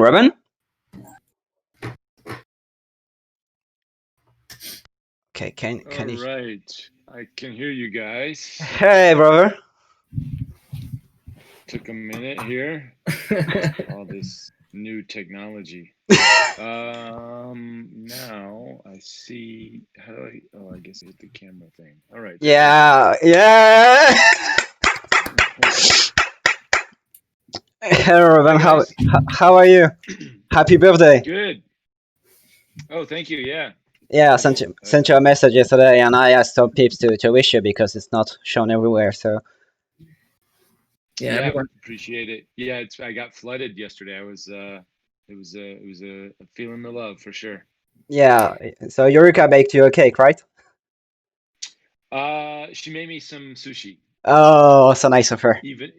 Reuben? Okay, can All you? right, I can hear you guys. Hey, brother. Took a minute here. All this new technology. Now I see. How do I? Oh, I guess I hit the camera thing. All right, there we Yeah, yeah. go. Hey, Reuben, Hi guys. how are you? Happy birthday. Good. Oh, thank you. Yeah, Yeah, cool. sent you a message yesterday, and I asked some peeps to wish you because it's not shown everywhere. So Yeah, Yeah, everyone. appreciate it. Yeah, I got flooded yesterday. It was a feeling the love for sure. yeah, so Eureka baked you a cake, right? She made me some sushi. Oh, so nice of her. Even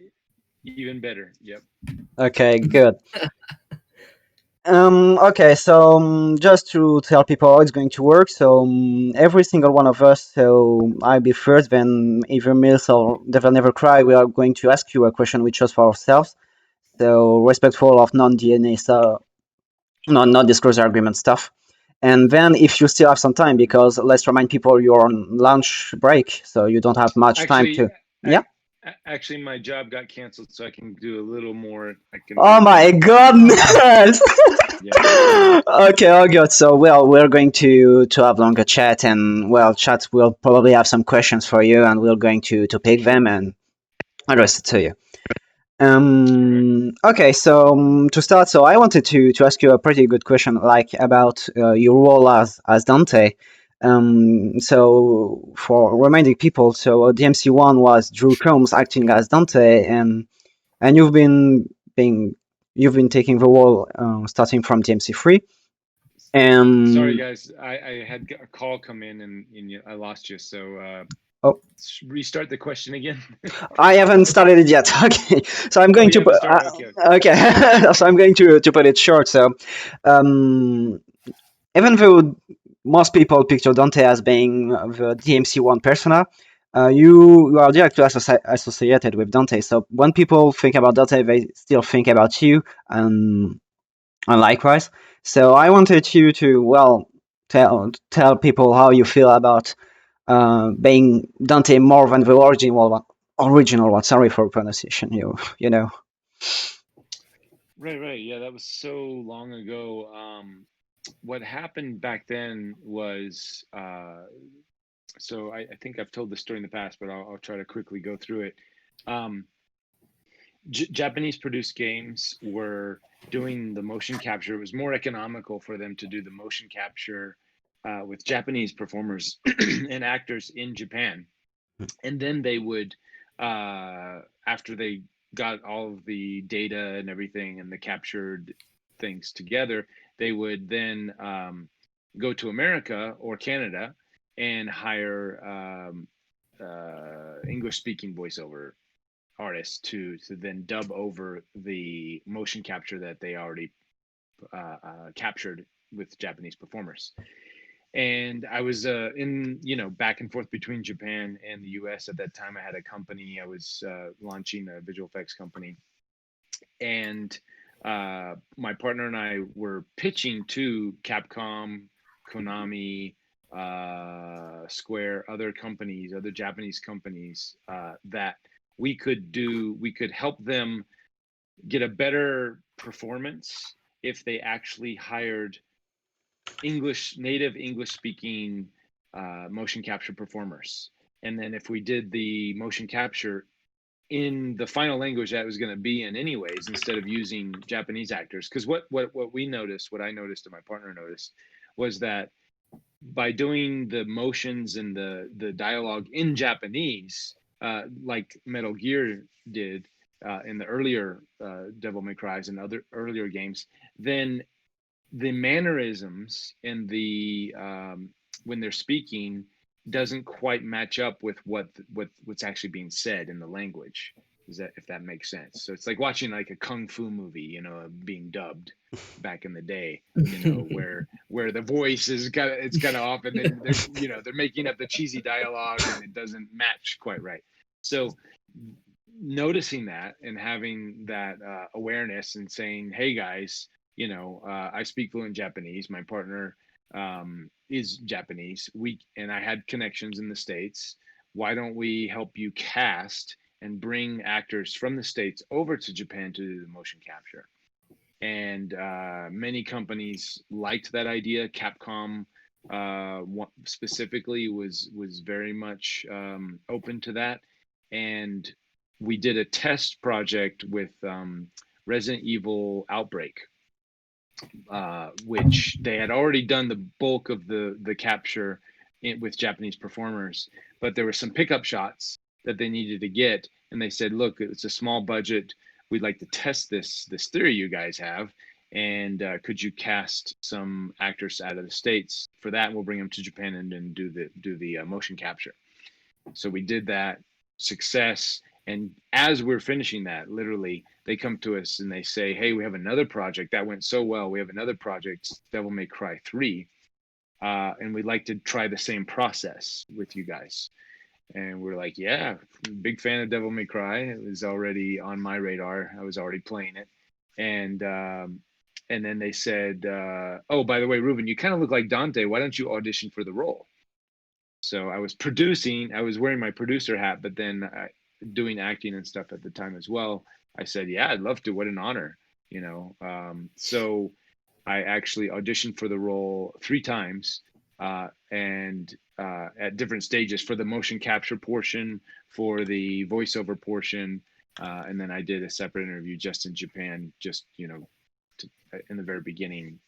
even better. Yep. Okay, good. Okay, so just to tell people how it's going to work, so every single one of us, so I'll be first, then either Mills or DevilNeverCry, we are going to ask you a question we chose for ourselves. So respectful of non-DNA, so non-disclosure agreement stuff. And then if you still have some time, because let's remind people you're on lunch break, so you don't have much time Actually, to. Yeah. actually, my job got canceled, so I can do a little more. I can Oh do my goodness. yeah. Okay, all good. So, well, we're going to have longer chat, and well, chat will probably have some questions for you, and we're going to pick them and address it to you. Okay, so to start, so I wanted to ask you a pretty good question, like about your role as Dante. So for reminding people, so DMC1 was Drew Combs acting as Dante, and being you've been taking the role starting from DMC3. Sorry, And guys. I had a call come in and I lost you. So oh, restart the question again. I haven't started it yet. Okay, so I'm Oh, going you to put haven't started. Okay. okay, so I'm going to put it short. So, um, even though most people picture Dante as being the DMC1 persona, you are directly associated with Dante. So when people think about Dante, they still think about you, and likewise. So I wanted you to, well, tell people how you feel about being Dante more than the original one. Original one. Sorry for pronunciation. You know. Right, right. Yeah, that was so long ago. What happened back then was so I think I've told this story in the past, but I'll try to quickly go through it. Um, Japanese produced games were doing the motion capture. It was more economical for them to do the motion capture with Japanese performers and actors in Japan. And then they would, after they got all of the data and everything and the captured things together, they would then go to America or Canada and hire English speaking voiceover artists to then dub over the motion capture that they already captured with Japanese performers. And I was in, back and forth between Japan and the US at that time. I had a company. I was launching a visual effects company, and my partner and I were pitching to Capcom, Konami, Square, other companies, other Japanese companies, that we could help them get a better performance if they actually hired native English speaking motion capture performers. And then if we did the motion capture in the final language that was going to be in anyways, instead of using Japanese actors, because what we noticed, what I noticed and my partner noticed, was that by doing the motions and the dialogue in Japanese, like Metal Gear did in the earlier Devil May Cry's and other earlier games, then the mannerisms and the when they're speaking doesn't quite match up with what's actually being said in the language. Is that, if that makes sense? So it's like watching like a kung fu movie, being dubbed back in the day, where the voice is kind of off, and then they're making up the cheesy dialogue and it doesn't match quite right. So noticing that and having that awareness and saying, hey guys, I speak fluent Japanese. My partner is Japanese. And I had connections in the States. Why don't we help you cast and bring actors from the States over to Japan to do the motion capture? And many companies liked that idea. Capcom specifically was very much open to that, and we did a test project with Resident Evil Outbreak, which they had already done the bulk of the capture with Japanese performers, but there were some pickup shots that they needed to get, and they said, "Look, it's a small budget. We'd like to test this theory you guys have, and could you cast some actors out of the States for that? And we'll bring them to Japan and then do the motion capture." So we did that. Success. And as we're finishing that, literally, they come to us and they say, "Hey, we have another project that went so well. We have another project, Devil May Cry 3, and we'd like to try the same process with you guys." And we're like, "Yeah, big fan of Devil May Cry. It was already on my radar. I was already playing it." And then they said, "Oh, by the way, Reuben, you kind of look like Dante. Why don't you audition for the role?" So I was wearing my producer hat, but then doing acting and stuff at the time as well. I said, "Yeah, I'd love to. What an honor." So I actually auditioned for the role 3 times, and at different stages, for the motion capture portion, for the voiceover portion, and then I did a separate interview just in Japan, in the very beginning,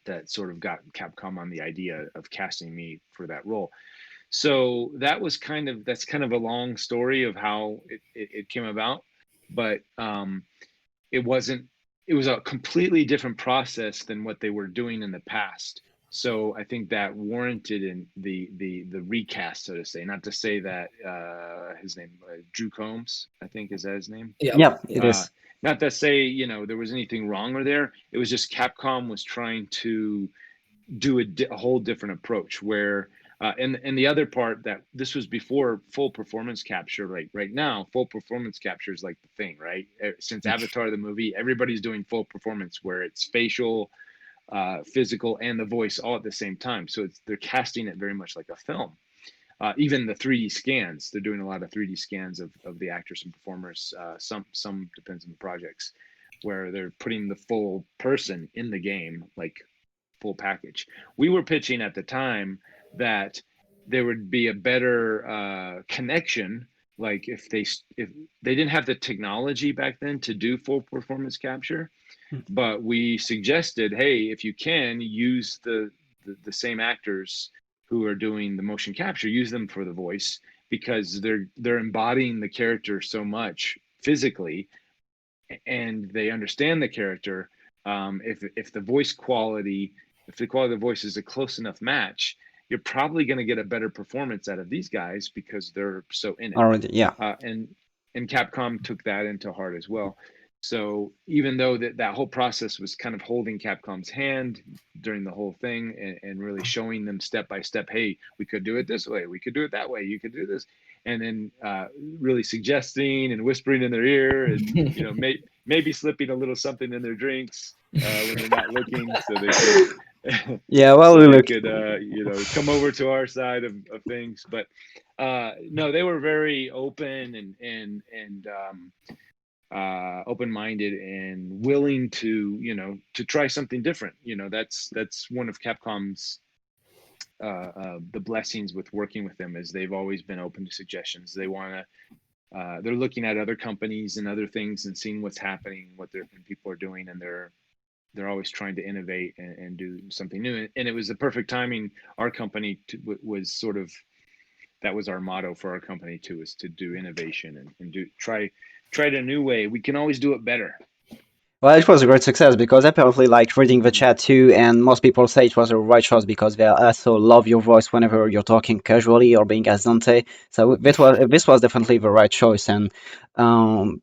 that sort of got Capcom on the idea of casting me for that role. So that's kind of a long story of how it came about, but it was a completely different process than what they were doing in the past. So I think that warranted in the recast, so to say. Not to say that his name, Drew Combs, I think, is that his name? Yeah, it is. Not to say there was anything wrong or there. It was just Capcom was trying to do a whole different approach where. And the other part, that this was before full performance capture. Right now, full performance capture is like the thing, right? Since Avatar the movie, everybody's doing full performance where it's facial, physical, and the voice all at the same time. So they're casting it very much like a film. Even the 3D scans, they're doing a lot of 3D scans of the actors and performers. Some depends on the projects, where they're putting the full person in the game, like full package. We were pitching at the time that there would be a better connection, like if they didn't have the technology back then to do full performance capture, but we suggested, hey, if you can use the same actors who are doing the motion capture, use them for the voice, because they're embodying the character so much physically, and they understand the character. If the quality of the voice is a close enough match, you're probably going to get a better performance out of these guys because they're so in it. Already, yeah. And Capcom took that into heart as well. So even though that whole process was kind of holding Capcom's hand during the whole thing, and really showing them step by step, hey, we could do it this way, we could do it that way, you could do this, and then really suggesting and whispering in their ear, and maybe slipping a little something in their drinks when they're not looking, so they could yeah, well, so we they could come over to our side of things. But no, they were very open and open-minded and willing to try something different. That's one of Capcom's the blessings with working with them, is they've always been open to suggestions. They're looking at other companies and other things and seeing what's happening, what people are doing, and they're always trying to innovate and do something new. And it was the perfect timing. Our company was sort of, that was our motto for our company too, is to do innovation and try it a new way. We can always do it better. Well, it was a great success, because apparently, like, reading the chat too, and most people say it was a right choice because they also love your voice whenever you're talking casually or being as Dante. So this was definitely the right choice, and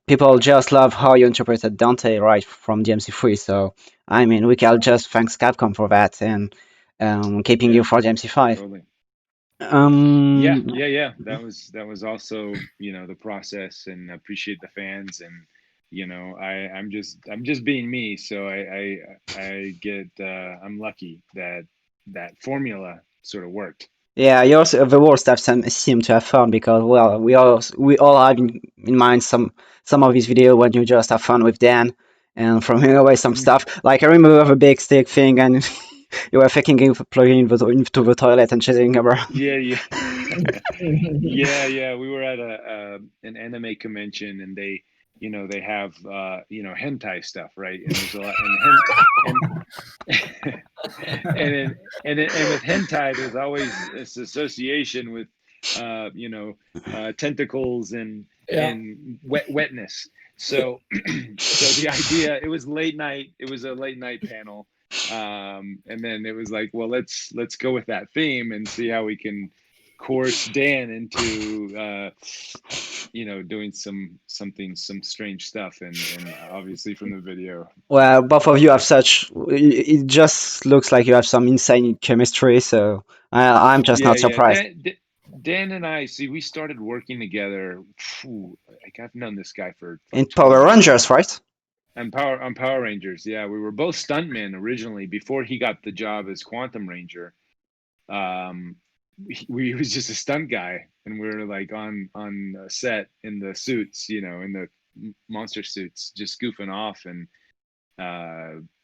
people just love how you interpreted Dante right from DMC3. So I mean, we can just thank Capcom for that, and keeping you for DMC5. Totally. Um, Yeah. That was also the process, and I appreciate the fans, and You know, I'm just being me. So I get I'm lucky that that formula sort of worked. Yeah, yours the worst I've seem to have fun because well, we all have in mind some of these videos when you just have fun with Dan and throwing away some stuff. Like I remember the big stick thing and you were faking plugging into the toilet and chasing around. Yeah, yeah. Yeah. We were at a an anime convention, and they, you know, they have you know, hentai stuff, right? And there's a lot, and and with hentai, there's always this association with you know, tentacles Yeah. and wetness. So so the idea, it was late night. It was a late night panel, and then it was like, well, let's go with that theme and see how we can coerce Dan into you know, doing some strange stuff, and obviously from the video. Well, both of you have such. It just looks like you have some insane chemistry, so I'm just Yeah, not yeah. surprised. Dan and I, see, we started working together. Like, I've known this guy for In like 20 Power years Rangers, now. right? And Power Rangers, yeah, we were both stuntmen originally before he got the job as Quantum Ranger. Um, we was just a stunt guy, and we were like on a set in the suits, you know, in the monster suits, just goofing off and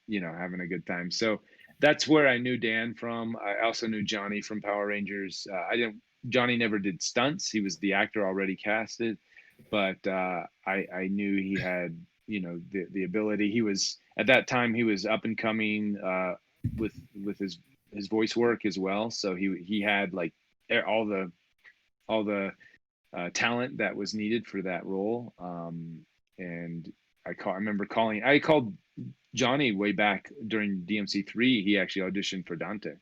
you know, having a good time. So that's where I knew Dan from. I also knew Johnny from Power Rangers. I didn't. Johnny never did stunts. He was the actor already casted, but I knew he had, you know, the ability. He was, at that time, he was up and coming with his voice work as well. So he had like all the talent that was needed for that role. And I remember calling. I called Johnny way back during DMC3. He actually auditioned for Dante.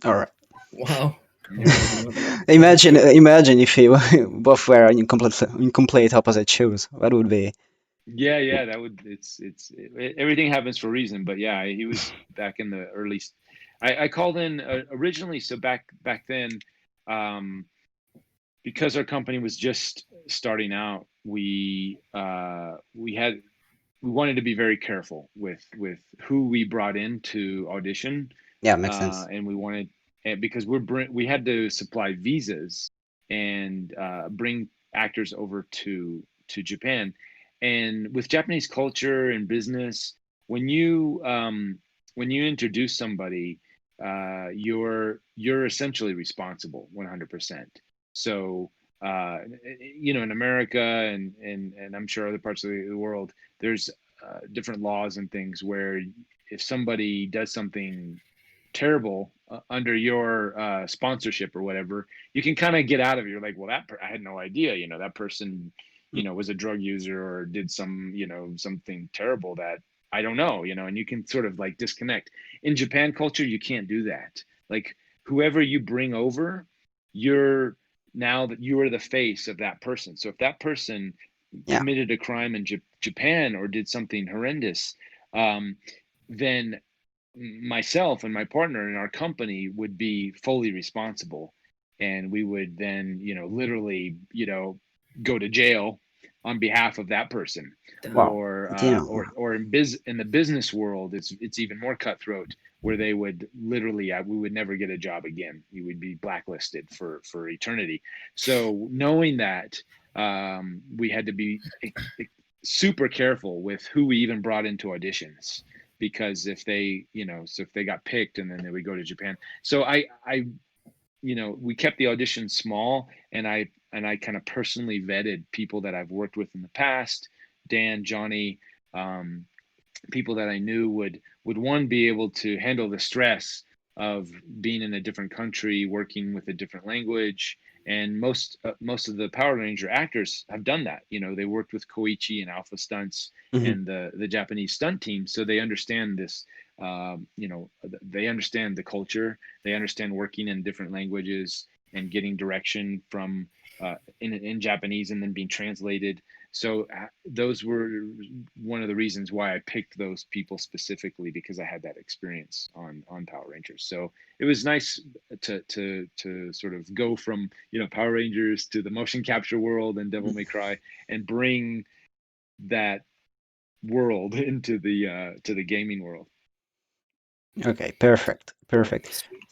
All right. Wow. Imagine if you both were in complete opposite shoes. That would be. Yeah, that would. Everything happens for a reason. But yeah, he was back in the early. I called in originally. So back then, um, because our company was just starting out, we wanted to be very careful with who we brought in to audition, Yeah, makes sense. and we wanted, and because we had to supply visas and bring actors over to Japan, and with Japanese culture and business, when you introduce somebody, you're essentially responsible 100%. So you know, in America and I'm sure other parts of the world, there's different laws and things where if somebody does something terrible under your sponsorship or whatever, you can kind of get out of it. You're like, well, I had no idea, you know, that person, you know, was a drug user or did some, you know, something terrible that I don't know, you know, and you can sort of like disconnect. In Japan culture, you can't do that. Like, whoever you bring over, you're now that you are the face of that person. So if that person Yeah. committed a crime in Japan or did something horrendous, um, then myself and my partner in our company would be fully responsible, and we would then, you know, literally, you know, go to jail on behalf of that person. Wow. Damn. Or in the business world, it's even more cutthroat, where they would literally, we would never get a job again. We would be blacklisted for eternity. So knowing that, we had to be super careful with who we even brought into auditions, because if they, you know, so if they got picked and then they would go to Japan. So I, you know, we kept the audition small, and I kind of personally vetted people that I've worked with in the past, Dan, Johnny, um, people that I knew would one, be able to handle the stress of being in a different country, working with a different language. And most of the Power Ranger actors have done that. You know, they worked with Koichi and Alpha Stunts Hmm. and the Japanese stunt team, so they understand this. You know, they understand the culture. They understand working in different languages and getting direction from in Japanese and then being translated. So those were one of the reasons why I picked those people specifically, because I had that experience on Power Rangers. So it was nice to sort of go from, you know, Power Rangers to the motion capture world and Devil May Cry, and bring that world into the to the gaming world. Okay, perfect.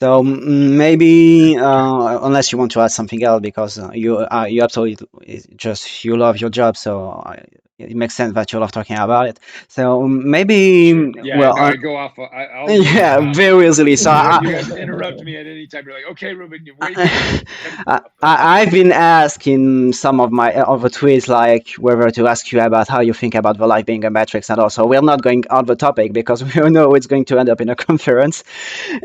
So maybe unless you want to add something else, because you absolutely you love your job, so it makes sense that you love talking about it. So maybe Sure. Yeah, well, no, I go off. I'll lose yeah, the topic. very easily. So You guys interrupt me at any time. You're like, okay, Ruben, you're way behind. Cut it off. I've been asked in some of my other tweets, like whether to ask you about how you think about the life being a matrix, and also we're not going on the topic because we all know it's going to end up in a conference.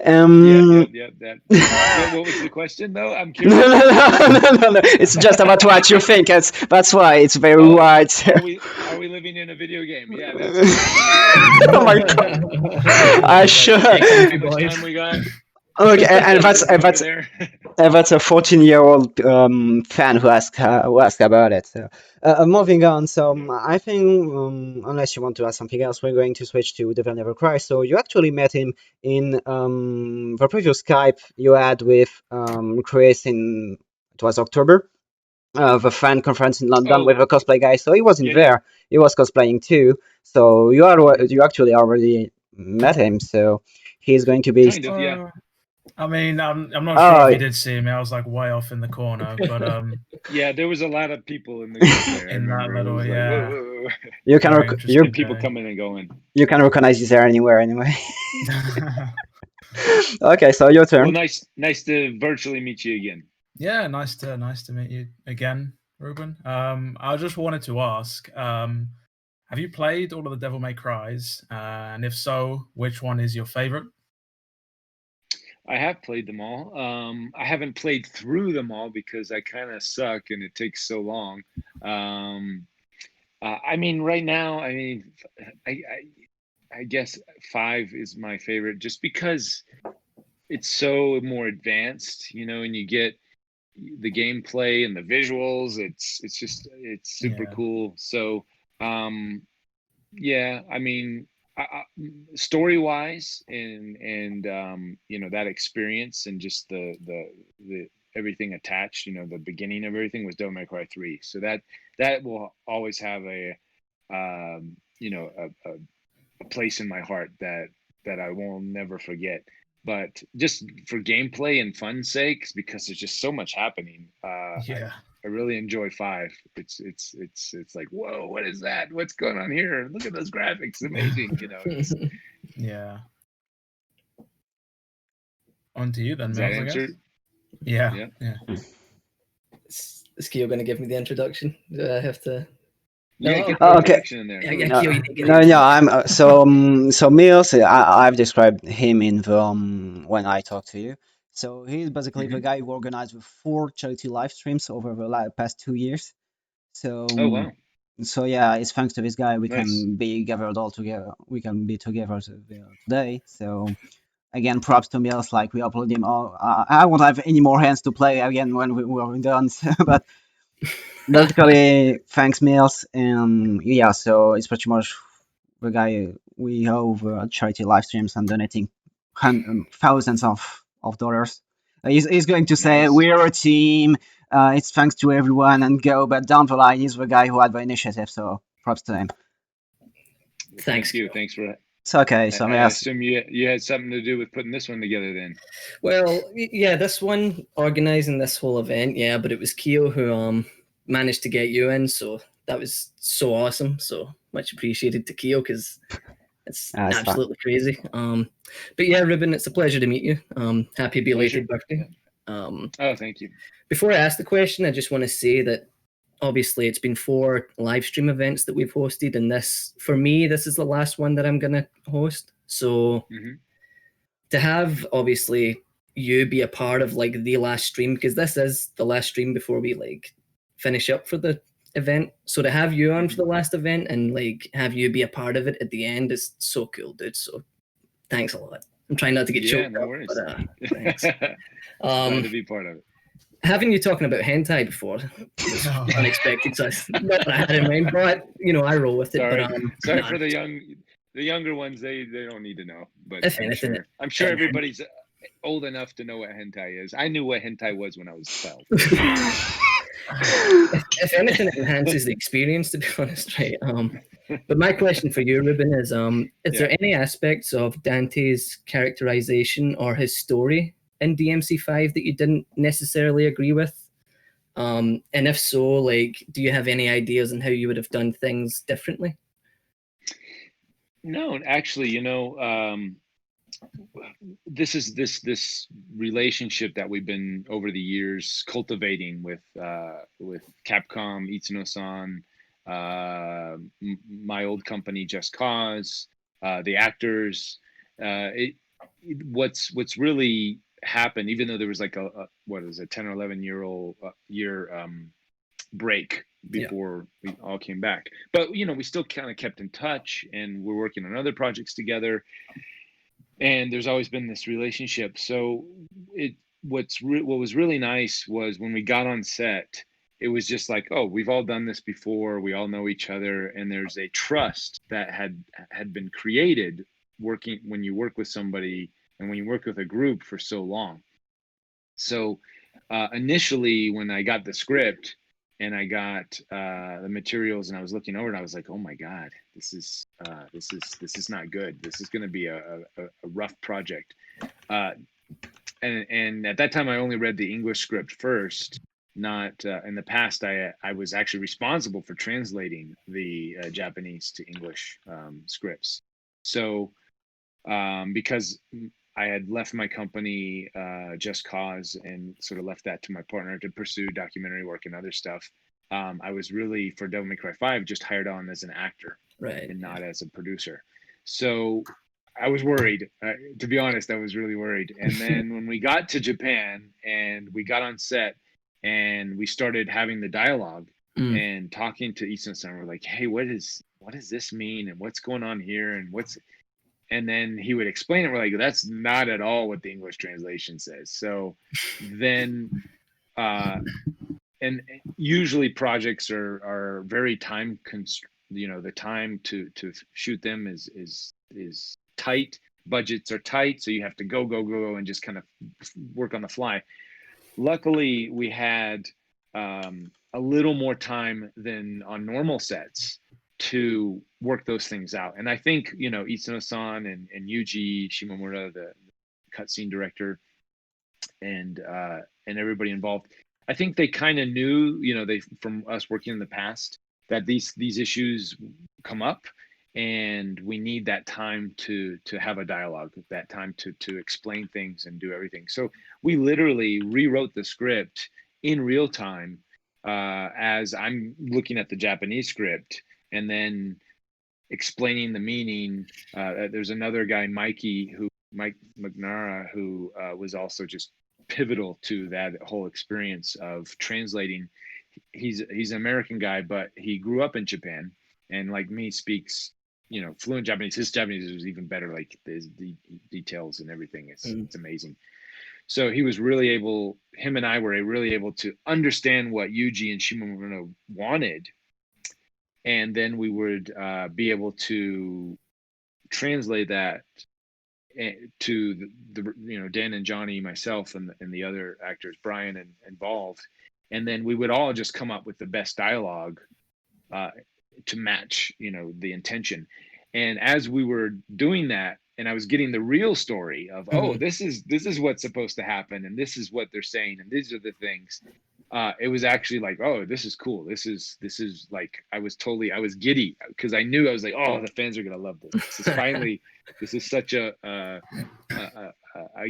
Yeah. What was the question though? I'm curious. No. It's just about what you think. That's why it's very Oh, wide. are we living in a video game? Yeah, that's Oh my god! I should. Comfy how much boys. time we got. Okay, and Over there. that's a 14-year-old fan who asked about it. So, moving on. So I think unless you want to ask something else, we're going to switch to DevilNeverCry. So you actually met him in the previous Skype you had with Chris in, it was October, the fan conference in London Oh, with a cosplay guy. So he wasn't yeah. there. He was cosplaying too. So you actually already met him. So he's going to be. Kind of, yeah. I mean, I'm not Oh, sure if you did see me. I was like way off in the corner, but Yeah, there was a lot of people in the group there. I In that remember. It little, was like, yeah. whoa. you can Very interesting People guy. coming and going. you can recognize his hair anywhere anyway. Okay, so your turn. Well, nice to virtually meet you again. Yeah, nice to meet you again, Reuben. I just wanted to ask, have you played all of the DevilNeverCrys? And if so, which one is your favorite? I have played them all. I haven't played through them all because I kind of suck and it takes so long. I mean, right now, I guess 5 is my favorite just because it's so more advanced, and you get the gameplay and the visuals. It's super cool. So, yeah, I mean, story wise and that experience and just the everything attached, the beginning of everything was DevilNeverCry 3. So that will always have a place in my heart that I will never forget. But just for gameplay and fun sakes, because there's just so much happening, I really enjoy 5. It's like, whoa, what is that? What's going on here? Look at those graphics, amazing. Yeah. On to you then, Does that Millz, I answer? guess. Yeah. Is Keo going to give me the introduction? Do I have to? Yeah, get Oh, the okay. introduction in there. No. I'm so Millz. I've described him in the when I talked to you. So he's basically the guy who organized the 4 charity live streams over the past 2 years. So Oh wow. So yeah, it's thanks to this guy we Nice. can be gathered all together. We can be together today. So again, props to Millz. Like we upload him all. I won't have any more hands to play again when we're done. But basically, thanks Millz. Yeah, so it's pretty much the guy we have charity live streams and donating thousands of dollars. He's going to say Nice. we're a team. It's thanks to everyone and go, but down the line, he's the guy who had the initiative. So props to him. Thanks. Thank you. Thanks for. It's okay. So I assume you had something to do with putting this one together then. Well, yeah, this one, organizing this whole event, yeah, but it was Keo who managed to get you in, so that was so awesome. So much appreciated to Keo because it's absolutely crazy. But yeah, Reuben, it's a pleasure to meet you. Happy belated birthday. Oh, thank you. Before I ask the question, I just want to say that obviously it's been 4 live stream events that we've hosted, and for me, this is the last one that I'm gonna host. So to have obviously you be a part of like the last stream, because this is the last stream before we like finish up for the event. So to have you on for the last event and like have you be a part of it at the end is so cool, dude. So thanks a lot. I'm trying not to get choked up, but thanks. Glad to be part of it. Having you talking about hentai before was unexpected, so it's not what I had in mind, but I roll with it. Sorry for the younger ones. They don't need to know, but I'm sure everybody's old enough to know what hentai is. I knew what hentai was when I was 12. If anything, it enhances the experience, to be honest, right? But my question for you, Reuben, is there any aspects of Dante's characterization or his story in DMC5 that you didn't necessarily agree with? And if so, like, do you have any ideas on how you would have done things differently? No, actually, this relationship that we've been over the years cultivating with Capcom, Itsuno-san, my old company Just Cause, the actors. What's really happened, even though there was like a 10 or 11 year break before we all came back, but we still kind of kept in touch, and we're working on other projects together, and there's always been this relationship. So what was really nice was when we got on set, it was just like, oh, we've all done this before, we all know each other, and there's a trust that had been created working when you work with somebody and when you work with a group for so long. So initially, when I got the script and I got the materials and I was looking over it, I was like, oh my God, this is not good. This is going to be a rough project. And at that time, I only read the English script first. Not in the past, I was actually responsible for translating the Japanese to English scripts. So because I had left my company, Just Cause, and sort of left that to my partner to pursue documentary work and other stuff. I was really, for DevilNeverCry 5, just hired on as an actor, right, and not as a producer. So I was worried. To be honest, I was really worried. And then when we got to Japan and we got on set and we started having the dialogue and talking to Itsuno-san, we're like, hey, what does this mean? And what's going on here? And then he would explain it. We're like, that's not at all what the English translation says. So then, and usually projects are very time the time to shoot them is tight. Budgets are tight, so you have to go and just kind of work on the fly. Luckily, we had a little more time than on normal sets to work those things out. And I think, Itsuno-san and Yuji Shimomura, the cutscene director, and everybody involved, I think they kind of knew, they, from us working in the past, that these issues come up, and we need that time to have a dialogue, that time to explain things and do everything. So we literally rewrote the script in real time as I'm looking at the Japanese script, and then explaining the meaning. There's another guy, Mike McNara, who was also just pivotal to that whole experience of translating. He's an American guy, but he grew up in Japan, and like me, speaks fluent Japanese. His Japanese is even better, like the details and everything. It's amazing. So he was really able, him and I were really able to understand what Yuji and Shimomura wanted. And then we would be able to translate that to the Dan and Johnny, myself, and the other actors, Brian, and involved. And then we would all just come up with the best dialogue to match, the intention. And as we were doing that, and I was getting the real story of, oh, this is what's supposed to happen, and this is what they're saying, and these are the things. It was actually like, oh, this is cool. This is like, I was giddy, because I knew, I was like, oh, the fans are gonna love this. This is finally, this is such a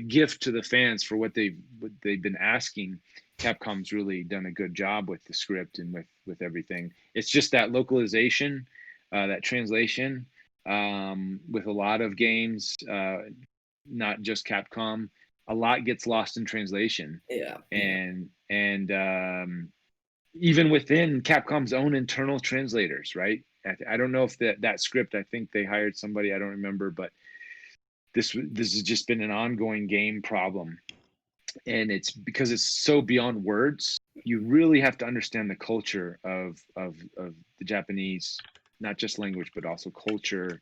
gift to the fans for what they've been asking. Capcom's really done a good job with the script and with everything. It's just that localization, that translation, with a lot of games, not just Capcom, a lot gets lost in translation. Yeah. And even within Capcom's own internal translators, right? I don't know if that script, I think they hired somebody, I don't remember, but this has just been an ongoing game problem. And it's because it's so beyond words. You really have to understand the culture of the Japanese, not just language, but also culture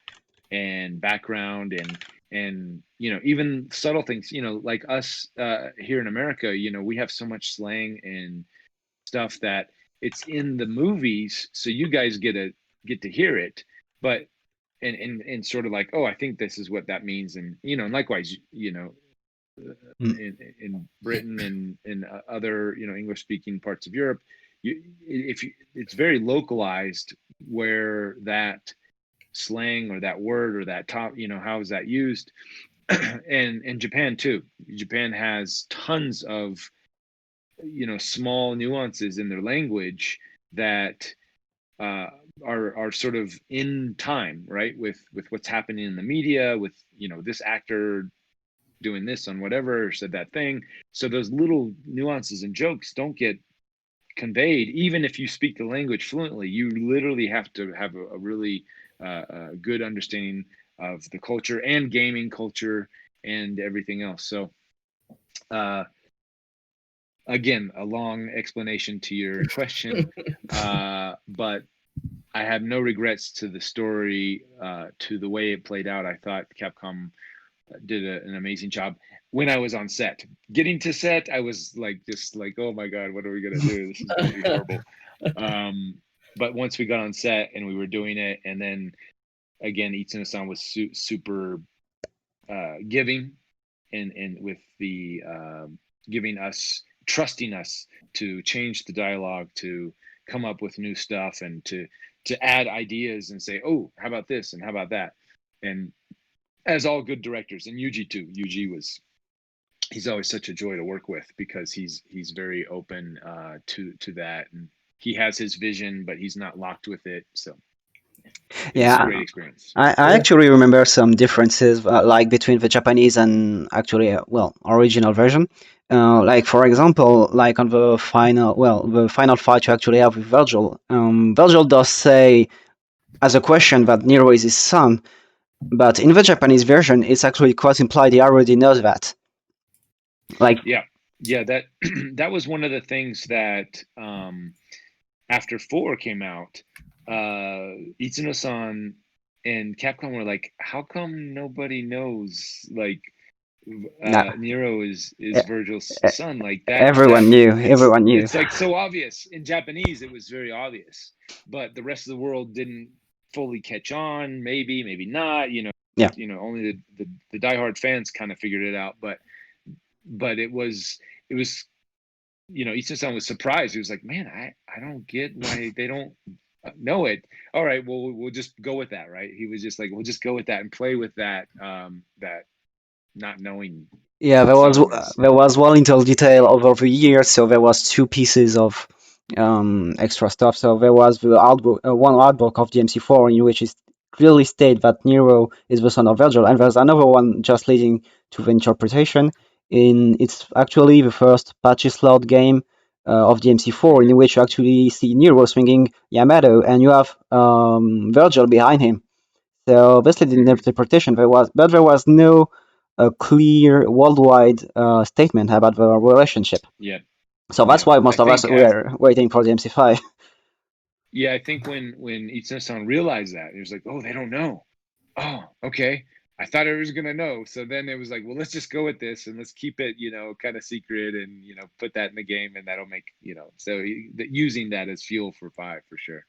and background, and even subtle things, like us here in America, we have so much slang and stuff that it's in the movies, so you guys get to hear it, but and sort of like, oh, I think this is what that means, and and likewise, in Britain and in other English speaking parts of Europe, it's very localized where that slang or that word or that top, how is that used. And Japan too. Japan has tons of small nuances in their language that are sort of in time, right, with what's happening in the media, with this actor doing this on whatever, or said that thing. So those little nuances and jokes don't get conveyed. Even if you speak the language fluently, you literally have to have a really good understanding of the culture and gaming culture and everything else. So again, a long explanation to your question, but I have no regrets to the story, to the way it played out. I thought Capcom did an amazing job. When I was on set, getting to set, I was just like, oh my god, what are we gonna do? This is gonna be horrible. But once we got on set and we were doing it, and then again, Itsuno-san was super giving, and with the trusting us to change the dialogue, to come up with new stuff, and to add ideas and say, oh, how about this and how about that. And as all good directors, and Yuji too. Yuji he's always such a joy to work with, because he's very open to that, and he has his vision, but he's not locked with it. So it's a great experience. I actually remember some differences, like between the Japanese and actually, original version. Like for example, like on the final fight you actually have with Virgil. Virgil does say as a question that Nero is his son, but in the Japanese version, it's actually quite implied he already knows that. Like, yeah, that that was one of the things that after 4 came out, Itsuno-san and Capcom were like, how come nobody knows Nero is Virgil's son? Like that, everyone knew. It's like so obvious. In Japanese, it was very obvious, but the rest of the world didn't fully catch on. Maybe not. Only the diehard fans kind of figured it out. But it was Itsuno-san was surprised. He was like, man, I don't get why they don't know it. All right, well, we'll just go with that, right? He was just like, we'll just go with that and play with that, that not knowing. Yeah, there was one little detail over the years. So there was 2 pieces of extra stuff. So there was the one artbook of DMC4 in which it clearly stated that Nero is the son of Virgil, and there's another one just leading to the interpretation. It's actually the first patchy slot game of DMC4 in which you actually see Nero swinging Yamato, and you have Virgil behind him. So basically, the interpretation there was no clear worldwide statement about the relationship. Yeah. So that's why most of us were waiting for the MC5. Yeah, I think when Itsuno-san realized that, he was like, oh, they don't know. Oh, okay. I thought I was gonna know. So then it was like, well, let's just go with this and let's keep it, kind of secret, and put that in the game, and that'll make So using that as fuel for 5 for sure.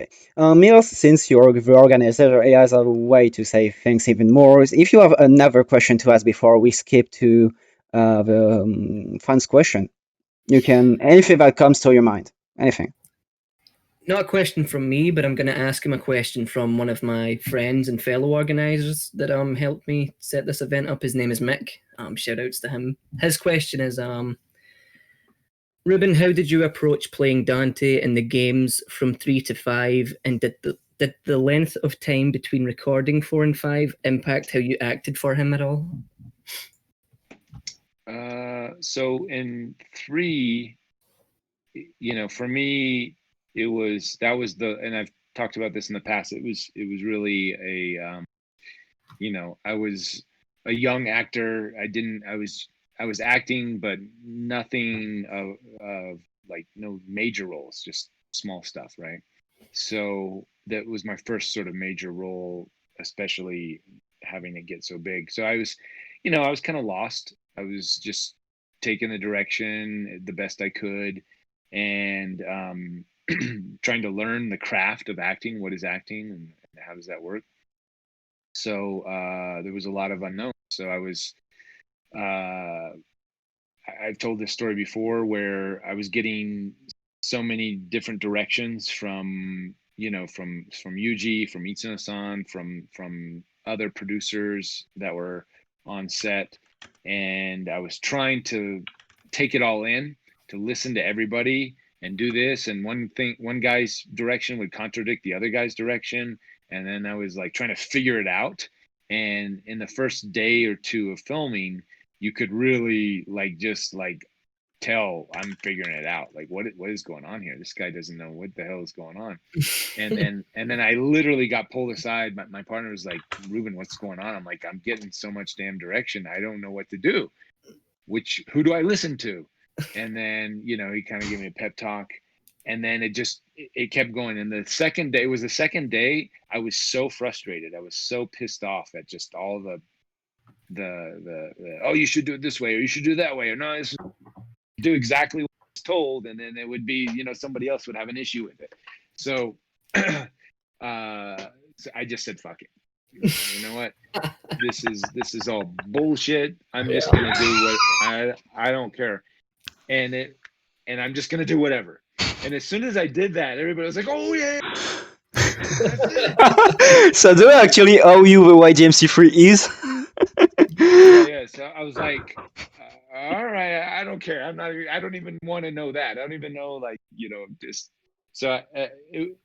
Okay. Millz, since you're the organizer, he has a way to say things even more. If you have another question to ask before we skip to the fans question, you can, anything that comes to your mind, anything. Not a question from me, but I'm going to ask him a question from one of my friends and fellow organizers that helped me set this event up. His name is Mick. Shout outs to him. His question is, Reuben, how did you approach playing Dante in the games from 3 to 5, and did the length of time between recording 4 and 5 impact how you acted for him at all? So in 3, for me, and I've talked about this in the past. It was really a, I was a young actor. I was acting, but nothing of no major roles, just small stuff, right? So that was my first sort of major role, especially having it get so big. So I was kind of lost. I was just taken the direction the best I could, and trying to learn the craft of acting. What is acting, and how does that work? So there was a lot of unknowns. So I was, I've told this story before where I was getting so many different directions from, from Yuji, from Itsuno-san, from other producers that were on set, and I was trying to take it all in, to listen to everybody and do this, and one guy's direction would contradict the other guy's direction, and then I was like trying to figure it out. And in the first day or two of filming, you could really just tell I'm figuring it out. Like, what is going on here? This guy doesn't know what the hell is going on. And then I literally got pulled aside. My partner was like, Reuben, what's going on? I'm like, I'm getting so much damn direction. I don't know what to do. Who do I listen to? And then, he kind of gave me a pep talk. And then it kept going. And the second day, I was so frustrated. I was so pissed off at just all the oh, you should do it this way, or you should do that way, or no, do exactly what I was told. And then it would be, somebody else would have an issue with it. So, so I just said, fuck it. You know what? This is all bullshit. I'm just gonna do what I don't care. And I'm just gonna do whatever. And as soon as I did that, everybody was like, "Oh yeah!" So do I actually owe you the YDMC3 is? Yeah. So I was like, "All right, I don't care. I don't even want to know that. I don't even know, just." So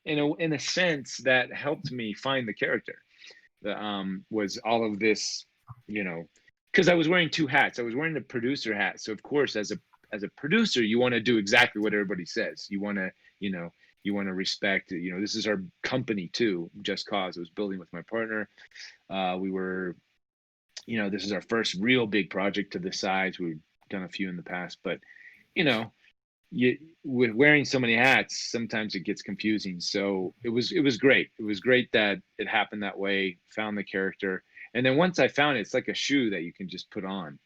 in a sense, that helped me find the character. Was all of this, because I was wearing two hats. I was wearing the producer hat. So of course, as a producer, you want to do exactly what everybody says. You want to, you want to respect, this is our company too, Just Cause. I was building with my partner. We were, this is our first real big project to this size. We've done a few in the past, but, with wearing so many hats, sometimes it gets confusing. So it was great. It was great that it happened that way, found the character. And then once I found it, it's like a shoe that you can just put on.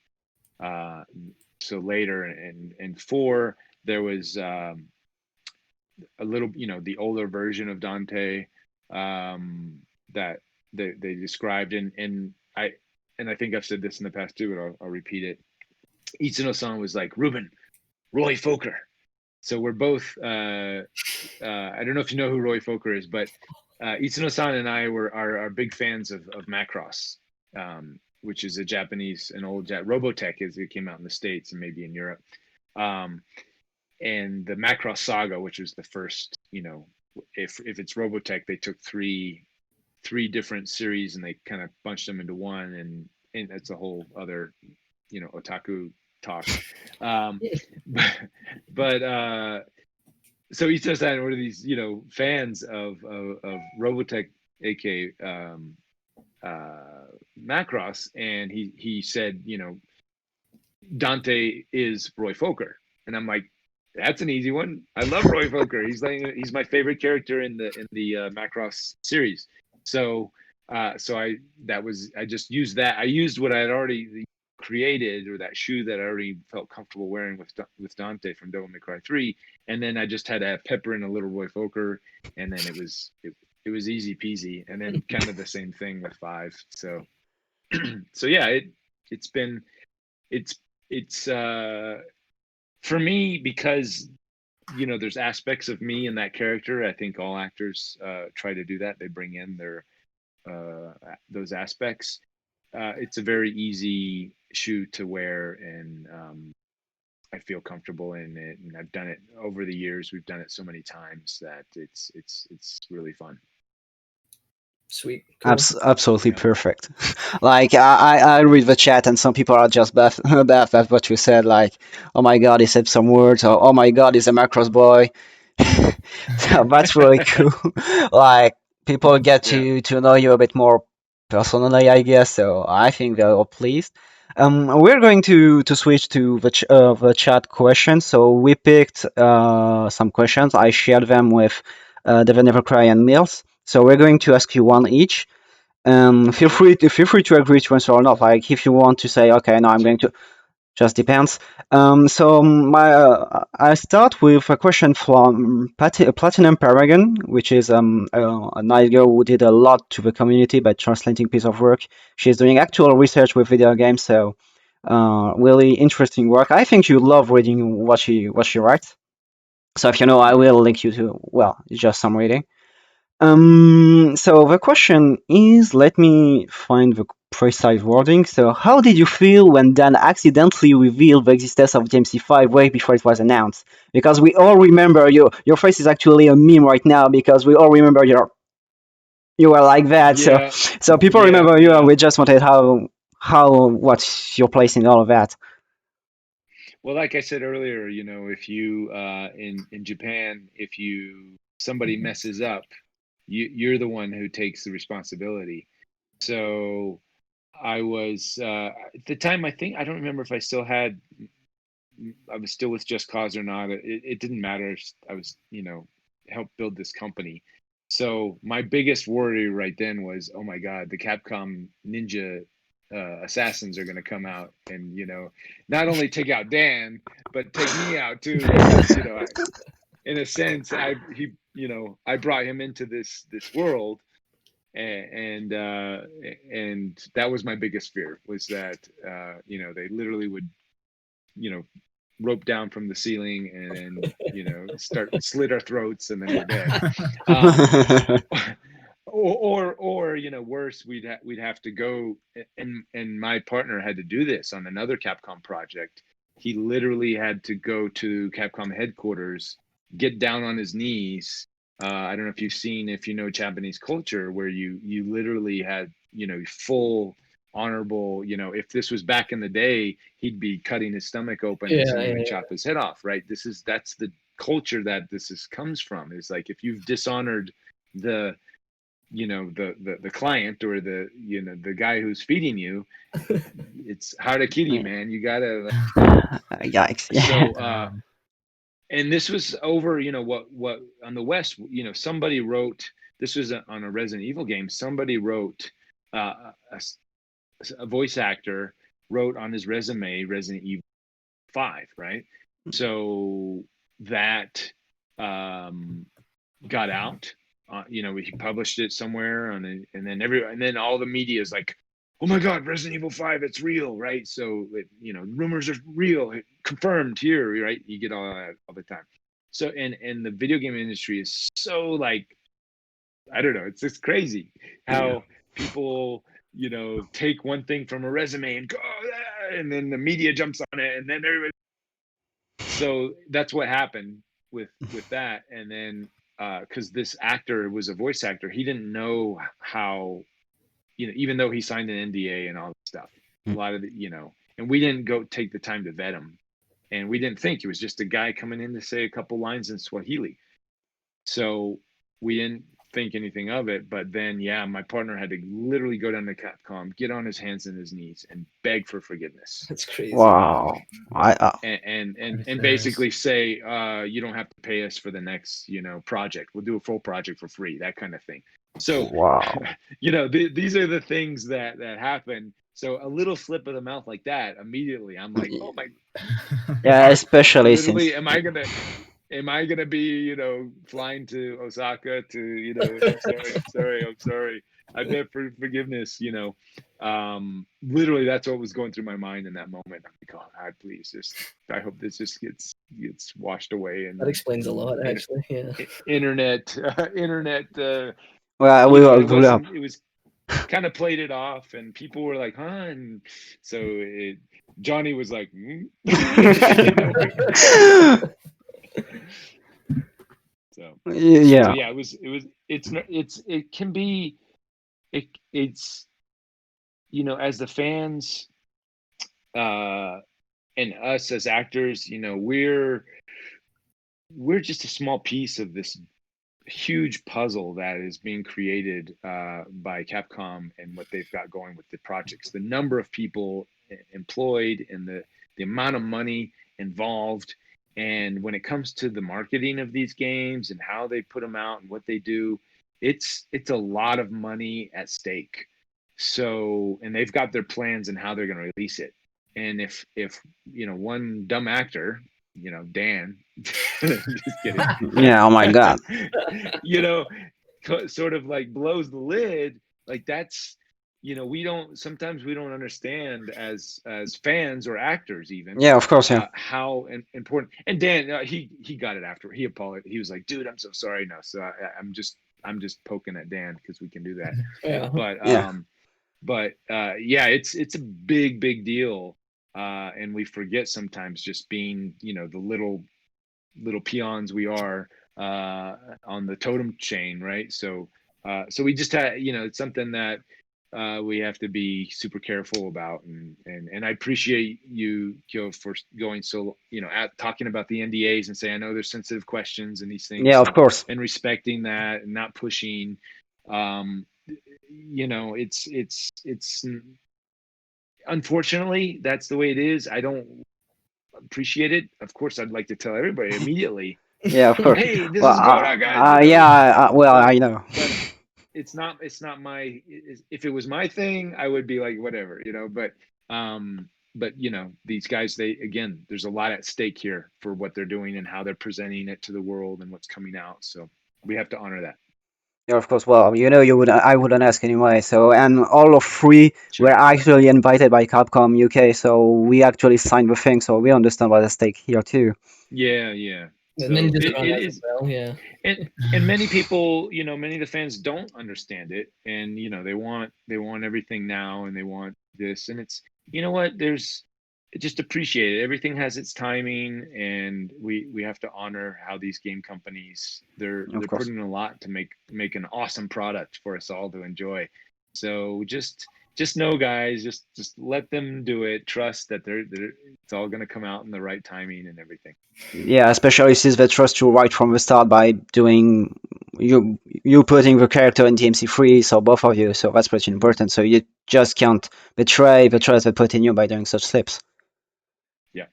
So later in 4, there was a little, the older version of Dante that they described, and I think I've said this in the past too, but I'll repeat it. Itsuno-san was like, Reuben, Roy Fokker. So we're both, I don't know if you know who Roy Fokker is, but Itsuno-san and I are big fans of Macross, which is an old Robotech, as it came out in the States and maybe in Europe. And the Macross Saga, which was the first, if it's Robotech, they took three different series and they kind of bunched them into one, and that's a whole other, otaku talk. But so Itsuno-san, one of these, fans of Robotech, aka Macross, and he said, Dante is Roy Fokker, and I'm like, that's an easy one. I love Roy Fokker. He's my favorite character in the Macross series. So I just used that. I used what I had already created, or that shoe that I already felt comfortable wearing with Dante from DevilNeverCry 3, and then I just had to pepper in a little Roy Fokker, and then it was easy peasy. And then kind of the same thing with 5. So yeah, it's for me, because there's aspects of me in that character. I think all actors try to do that. They bring in their those aspects. It's a very easy shoe to wear, and I feel comfortable in it, and I've done it over the years. We've done it so many times that it's really fun. Sweet. Cool. Absolutely perfect. Like I read the chat, and some people are just baffed at what you said. Like, oh my god, he said some words, or oh my god, he's a Macross boy. So that's really cool. Like, people get to know you a bit more personally, I guess. So I think they're all pleased. We're going to switch to the chat questions. So we picked some questions. I shared them with DevilNeverCry and Millz. So we're going to ask you one each. Feel free to agree to answer or not. Like, if you want to say, okay, no, I'm going to Just depends. So I start with a question from Platinum Paragon, which is a nice girl who did a lot to the community by translating piece of work. She's doing actual research with video games, so really interesting work. I think you love reading what she writes. So if you know, I will link you to, well, just some reading. So the question is, let me find the precise wording. So how did you feel when Dan accidentally revealed the existence of DMC5 way before it was announced? Because we all remember your face is actually a meme right now because we all remember you were like that. Yeah, So people yeah, remember you, yeah. and we just wanted what's your place in all of that. Well, like I said earlier, you know, if you in Japan, if somebody messes up, you're the one who takes the responsibility. So I was at the time, I think, I don't remember if I still had, I was still with Just Cause or not. It didn't matter. I was, you know, helped build this company. So my biggest worry right then was, oh my God, the Capcom Ninja assassins are going to come out and, you know, not only take out Dan, but take me out too. Because, you know, in a sense, I brought him into this world, and that was my biggest fear, was that you know, they literally would, you know, rope down from the ceiling and, you know, slit our throats and then we're dead. Or you know, worse, we'd have to go, and my partner had to do this on another Capcom project. He literally had to go to Capcom headquarters, get down on his knees. I don't know if you know Japanese culture, where you literally had, you know, full honorable, you know, if this was back in the day, he'd be cutting his stomach open and someone would chop his head off, right? That's the culture that comes from. Is like, if you've dishonored the, you know, the client, or the, you know, the guy who's feeding you, it's harakiri, man. You gotta Yikes! so and this was over, you know, what on the West, you know, somebody wrote, this was on a Resident Evil game, somebody wrote a voice actor wrote on his resume Resident Evil 5, right? So that got out. You know, he published it somewhere and then all the media is like, oh my God, Resident Evil 5, it's real, right? So you know, rumors are real, confirmed here, right? You get all that all the time. So and the video game industry is so, like, I don't know, it's just crazy how people, you know, take one thing from a resume and go, and then the media jumps on it, and then everybody. So that's what happened with that. And then because this actor was a voice actor, he didn't know how, you know, even though he signed an NDA and all this stuff, a lot of the, you know, and we didn't go take the time to vet him, and we didn't think it was just a guy coming in to say a couple lines in Swahili. So we didn't think anything of it. But then, yeah, my partner had to literally go down to Capcom, get on his hands and his knees, and beg for forgiveness. That's crazy. Wow. And basically say, you don't have to pay us for the next, you know, project. We'll do a full project for free, that kind of thing. So, wow. you know, these are the things that happen. So a little slip of the mouth like that, immediately I'm like, oh my. Yeah, especially literally, since. am I gonna be, you know, flying to Osaka to, you know, I'm sorry, I beg for forgiveness, you know. Literally, that's what was going through my mind in that moment. I'm like, oh God, please, I hope this just gets washed away. And that explains a lot, actually. Yeah. Internet. Well, You we know, will. it was kind of played it off, and people were like, huh? And so Johnny was like, So yeah. So yeah, it can be, it's, you know, as the fans, and us as actors, you know, we're just a small piece of this huge puzzle that is being created by Capcom and what they've got going with the projects. The number of people employed and the amount of money involved. And when it comes to the marketing of these games and how they put them out and what they do, it's a lot of money at stake. So, and they've got their plans and how they're going to release it. And if one dumb actor, Dan, just kidding. Yeah, oh my God. Sort of like blows the lid, like that's, sometimes we don't understand as fans or actors even. Yeah, of course, yeah. How important. And Dan, he got it after. He apologized. He was like, "Dude, I'm so sorry." No, so I'm just poking at Dan because we can do that. Yeah. But it's a big deal, and we forget sometimes just being the little peons we are on the totem chain, right? So we just had, it's something that we have to be super careful about, and I appreciate you, Kyo, for going talking about the NDAs and say, I know there's sensitive questions and these things. Yeah, of course. And respecting that and not pushing. It's unfortunately that's the way it is. I don't appreciate it. Of course, I'd like to tell everybody immediately. Yeah, of course. Hey, this is going on, guys. I know. But it's not my. If it was my thing, I would be like whatever, But these guys, there's a lot at stake here for what they're doing and how they're presenting it to the world and what's coming out. So we have to honor that. Yeah, of course. Well, I wouldn't ask anyway. So, and all of three were actually invited by Capcom UK, so we actually signed the thing, so we understand what's at stake here too. Yeah. The So ninjas are on it it is, as well, yeah. and many people, many of the fans don't understand it, and they want everything now, and they want this, and it's just appreciate it. Everything has its timing, and we have to honor how these game companies they're putting in a lot to make an awesome product for us all to enjoy. So just know, guys, just let them do it. Trust that it's all going to come out in the right timing and everything. Yeah, especially since they trust you right from the start by doing you putting the character in DMC3, so both of you, so that's pretty important. So you just can't betray the trust they put in you by doing such slips. Yeah,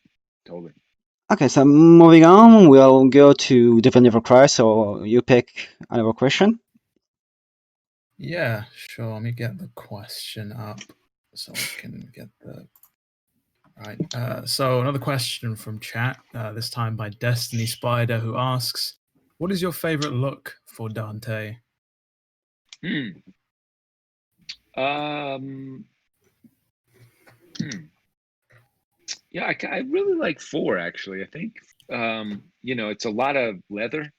totally. Okay, so moving on, we'll go to DevilNeverCry. So you pick another question. Yeah, sure. Let me get the question up so I can get the right. So another question from chat, this time by Destiny Spider, who asks, "What is your favorite look for Dante?" Yeah, I really like 4 actually. I think it's a lot of leather.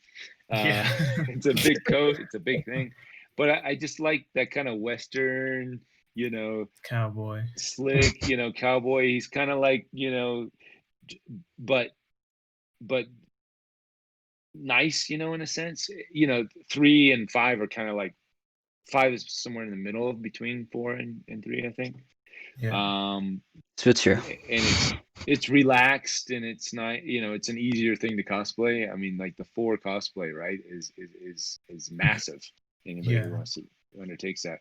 It's a big coat. It's a big thing, but I just like that kind of Western, cowboy, slick, cowboy. He's kind of like, but nice, in a sense. 3 and 5 are kind of like 5 is somewhere in the middle between 4 and 3, I think. Yeah. Suits you. And it's relaxed, and it's not, it's an easier thing to cosplay. I mean, like the 4 cosplay, right, is massive. Anybody who undertakes that.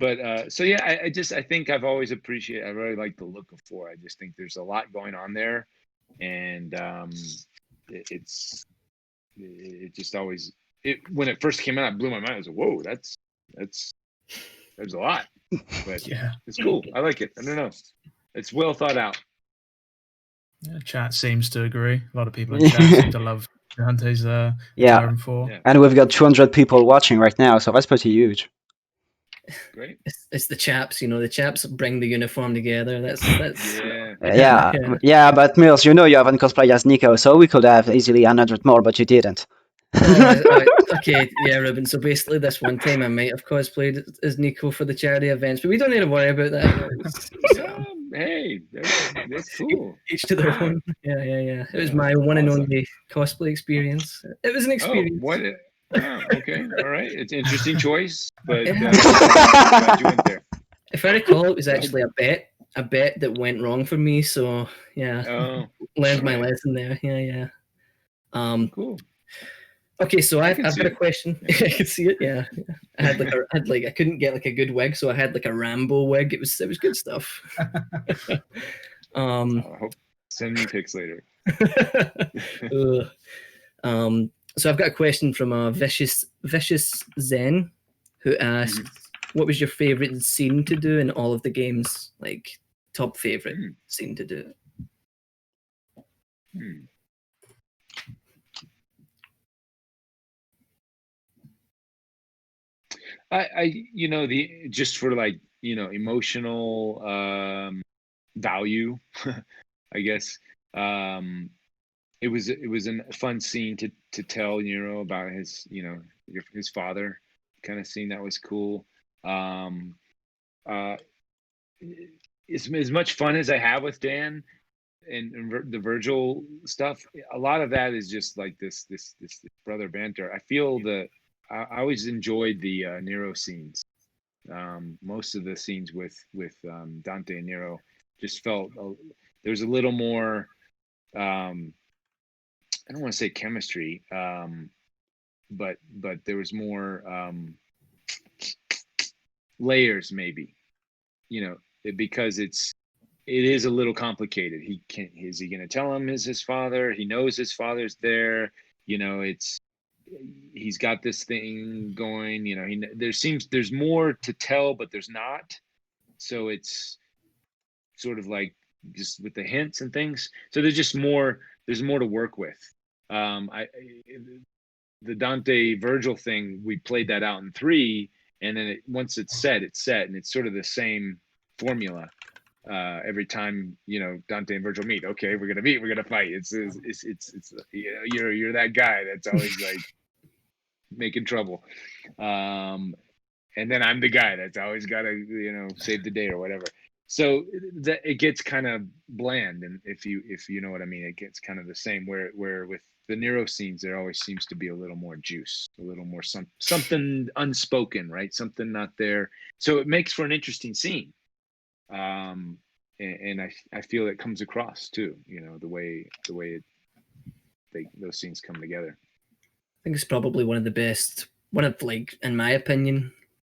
But so yeah, I think I've always appreciated. I really like the look of 4. I just think there's a lot going on there, and it just always when it first came out, it blew my mind. I was like, whoa, there's a lot. But yeah, it's cool. I like it. I don't know. It's well thought out. Yeah, chat seems to agree. A lot of people in chat seem to love Dante's Iron 4. Yeah. And we've got 200 people watching right now, so that's pretty huge. Great. It's the chaps, the chaps bring the uniform together. That's yeah. But Millz, you haven't cosplayed as Nico, so we could have easily 100 more, but you didn't. Okay, yeah, Reuben. So basically, this one time I might have cosplayed as Nico for the charity events, but we don't need to worry about that. Hey, that's cool. Each to their own. Yeah. It was my one and only cosplay experience. It was an experience. Okay, all right. It's an interesting choice, but glad you went there. If I recall, it was actually a bet that went wrong for me. So yeah, learned my lesson there. Yeah. Cool. Okay, so I've got a question. I could see it. Yeah, I had I couldn't get a good wig, so I had a Rambo wig. It was good stuff. Send me pics later. So I've got a question from Vicious Zen, who asked, "What was your favorite scene to do in all of the games? Like top favorite scene to do. I just for like, emotional value, I guess. It was a fun scene to tell Nero about his his father kind of scene. That was cool. As much fun as I have with Dan and the Virgil stuff, a lot of that is just like this brother banter. I feel that I always enjoyed the Nero scenes. Most of the scenes with Dante and Nero just felt there's a little more. I don't want to say chemistry, but there was more layers, maybe. Because it is a little complicated. Is he going to tell him is his father? He knows his father's there. He's got this thing going. There's more to tell, but there's not. So it's sort of like just with the hints and things. So there's more to work with. The Dante Virgil thing, we played that out in 3, and then once it's set, and it's sort of the same formula every time Dante and Virgil meet. Okay, we're gonna meet, we're gonna fight. It's you're that guy that's always like making trouble, and then I'm the guy that's always gotta save the day or whatever. So that it gets kind of bland, and if you know what I mean, it gets kind of the same. Where with the Nero scenes, there always seems to be a little more juice, a little more something unspoken, right? Something not there. So it makes for an interesting scene, and I feel it comes across too. The way those scenes come together. I think it's probably one of like, in my opinion,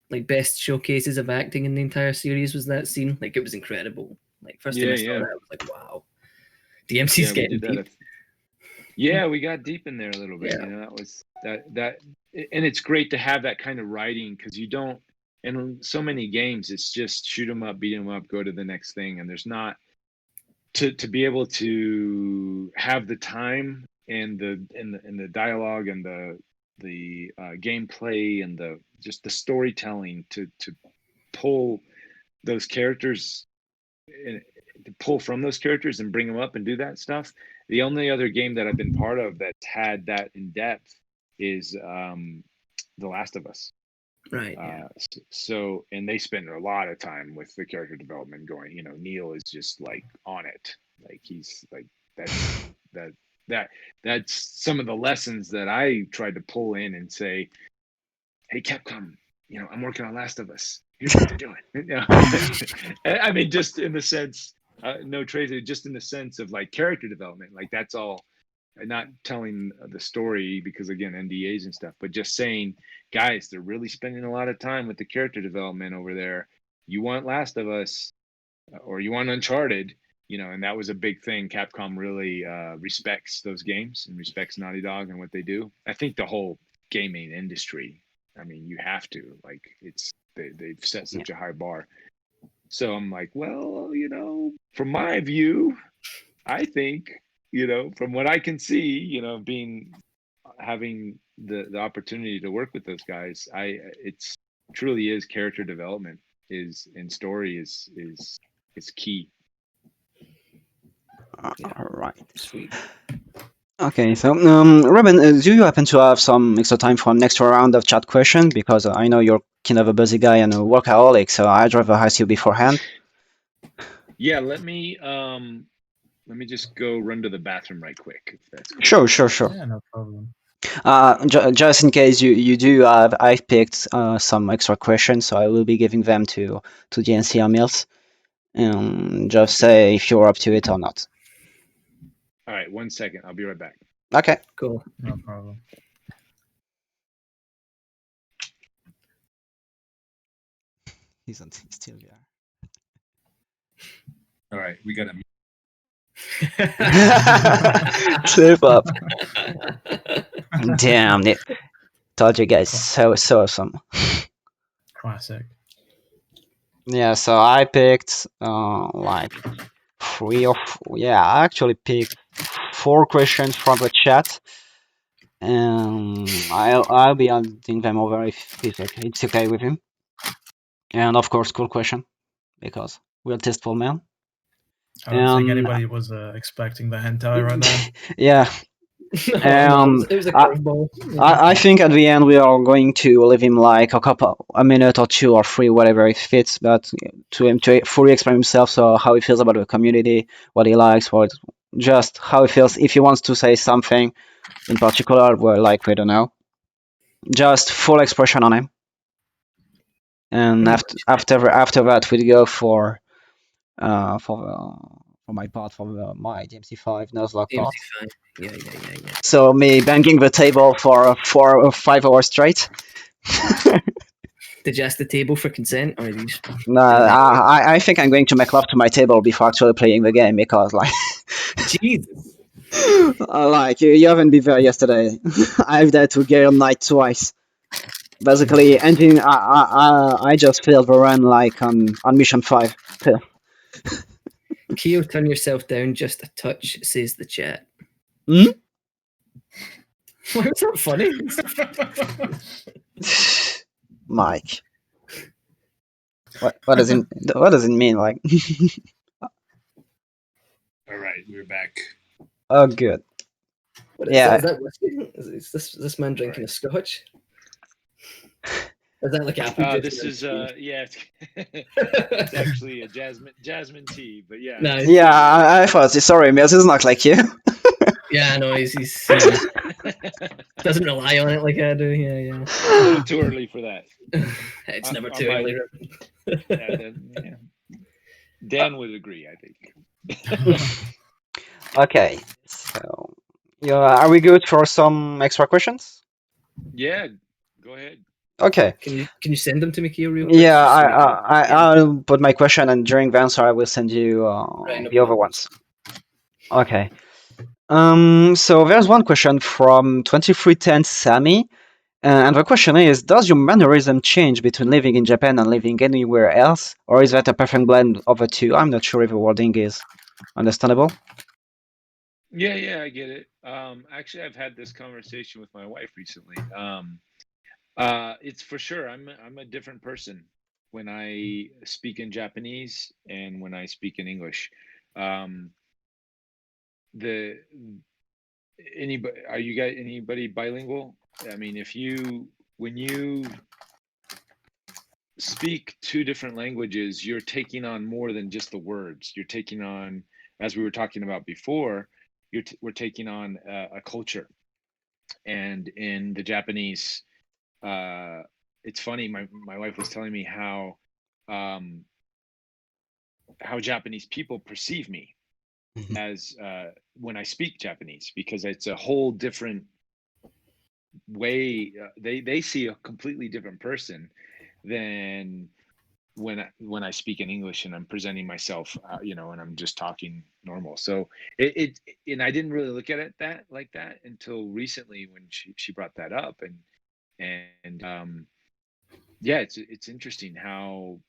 like best showcases of acting in the entire series was that scene. Like, it was incredible. Like, first time I saw that, I was like, wow, DMC's getting deep. We got deep in there a little bit. That was that, and it's great to have that kind of writing, because you don't. In so many games, it's just shoot 'em up, beat 'em up, go to the next thing, and there's not to be able to have the time and the dialogue and the gameplay and the storytelling to pull those characters and to pull from those characters and bring them up and do that stuff. The only other game that I've been part of that's had that in depth is The Last of Us. Right. So, and they spend a lot of time with the character development going. Neil is just like on it. Like he's like that's some of the lessons that I tried to pull in and say, hey, Capcom, I'm working on Last of Us. Here's what they're doing. I mean, just in the sense, no Tracy, just in the sense of like character development. Like that's all. Not telling the story because, again, NDAs and stuff, but just saying, guys, they're really spending a lot of time with the character development over there. You want Last of Us or you want Uncharted, and that was a big thing. Capcom really respects those games and respects Naughty Dog and what they do. I think the whole gaming industry, I mean, you have to, like, they've set such a high bar. So I'm like, well, from my view, I think, from what I can see, having the opportunity to work with those guys, it's truly is character development and story is key. All right. Sweet. Okay, so Reuben, do you happen to have some extra time for an extra round of chat question? Because I know you're kind of a busy guy and a workaholic, so I'd rather ask you beforehand. Yeah, let me just go run to the bathroom right quick. If that's cool. Sure. Yeah, no problem. Just in case you do have, I've picked some extra questions, so I will be giving them to GNC or Millz. Just say if you're up to it or not. All right, 1 second. I'll be right back. Okay. Cool. No problem. He's still there. All right, we got to. Slip up. Damn it. Told you guys, so awesome. Classic. Yeah, so I picked like I actually picked 4 questions from the chat, and I'll be handing them over if it's okay with him. And of course, cool question, because we're tasteful man. I don't think And anybody was expecting the hentai right there. yeah, No, it was a curveball. I think at the end we are going to leave him like a minute or 2 or 3, whatever it fits, but to him to fully explain himself, so how he feels about the community, what he likes, just how he feels, if he wants to say something in particular, well, like, we don't know, just full expression on him. And after that we go for my part, for my DMC5 Nuzlocke part. Yeah. So me banging the table for 4 or 5 hours straight. Did you ask the table for consent, or these? No, I think I'm going to make love to my table before actually playing the game, because like, Jesus. like you haven't been there yesterday. I've had to get on night twice. Basically, ending. I just failed the run like on mission 5. Keo, turn yourself down just a touch, says the chat. Hmm? Why was that funny? Mike. What does it mean, like? All right, we're back. Oh, good. What is Yeah. that whiskey? Is this man drinking a scotch? Is that like apple juice? This is yeah, it's actually a jasmine tea, but yeah. Nice. Yeah, I thought. Sorry, Millz is not like you. Yeah, no, he's doesn't rely on it like I do. Yeah. Too early for that. It's never too early. Yeah. Dan would agree, I think. Okay, so yeah, are we good for some extra questions? Yeah, go ahead. Okay. Can you send them to me, Keo, real quick? Yeah, I'll put my question, and during the answer, I will send you the other ones. Okay. So there's one question from 2310 Sammy, and the question is: does your mannerism change between living in Japan and living anywhere else, or is that a perfect blend of the two? I'm not sure if the wording is understandable. Yeah, I get it. Actually, I've had this conversation with my wife recently. It's for sure. I'm a different person when I speak in Japanese and when I speak in English. Anybody bilingual? I mean, when you speak 2 different languages, you're taking on more than just the words. You're taking on, as we were talking about before, we're taking on a culture. And in the Japanese, it's funny. My wife was telling me how Japanese people perceive me as when I speak Japanese, because it's a whole different way. They see a completely different person than when I speak in English and I'm presenting myself, and I'm just talking normal. So and I didn't really look at it like that until recently when she brought that up, and yeah, it's interesting how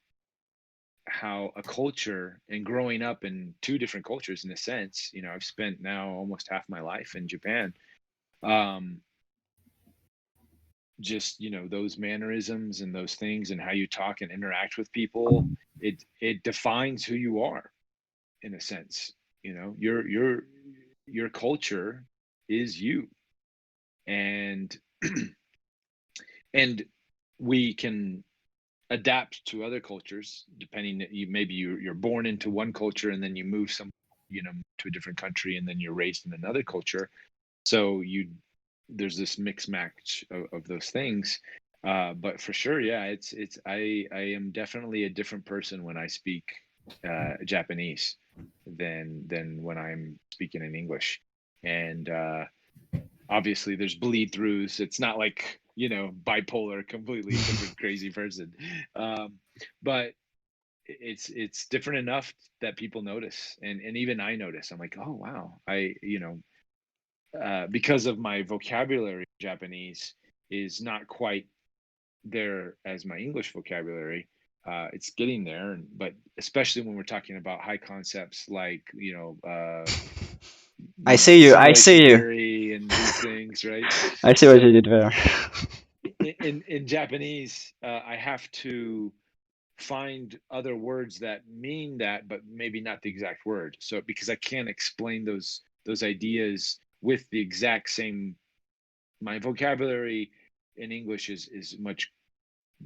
a culture, and growing up in 2 different cultures, in a sense, I've spent now almost half my life in Japan. Just those mannerisms and those things and how you talk and interact with people, it defines who you are, in a sense. Your culture is you, and and we can adapt to other cultures depending that maybe you're born into one culture and then you move to a different country, and then you're raised in another culture, so there's this mix match of those things. But for sure, yeah, I am definitely a different person when I speak Japanese than when I'm speaking in English. And obviously there's bleed throughs. It's not like bipolar, completely different crazy person. But it's different enough that people notice, and even I notice. I'm like, oh wow, because of my vocabulary, Japanese is not quite there as my English vocabulary. It's getting there, but especially when we're talking about high concepts like I see you. I simulation see you. theory and these things, right? I see what you So did there. in Japanese, I have to find other words that mean that, but maybe not the exact word. So because I can't explain those ideas with the exact same, my vocabulary in English is much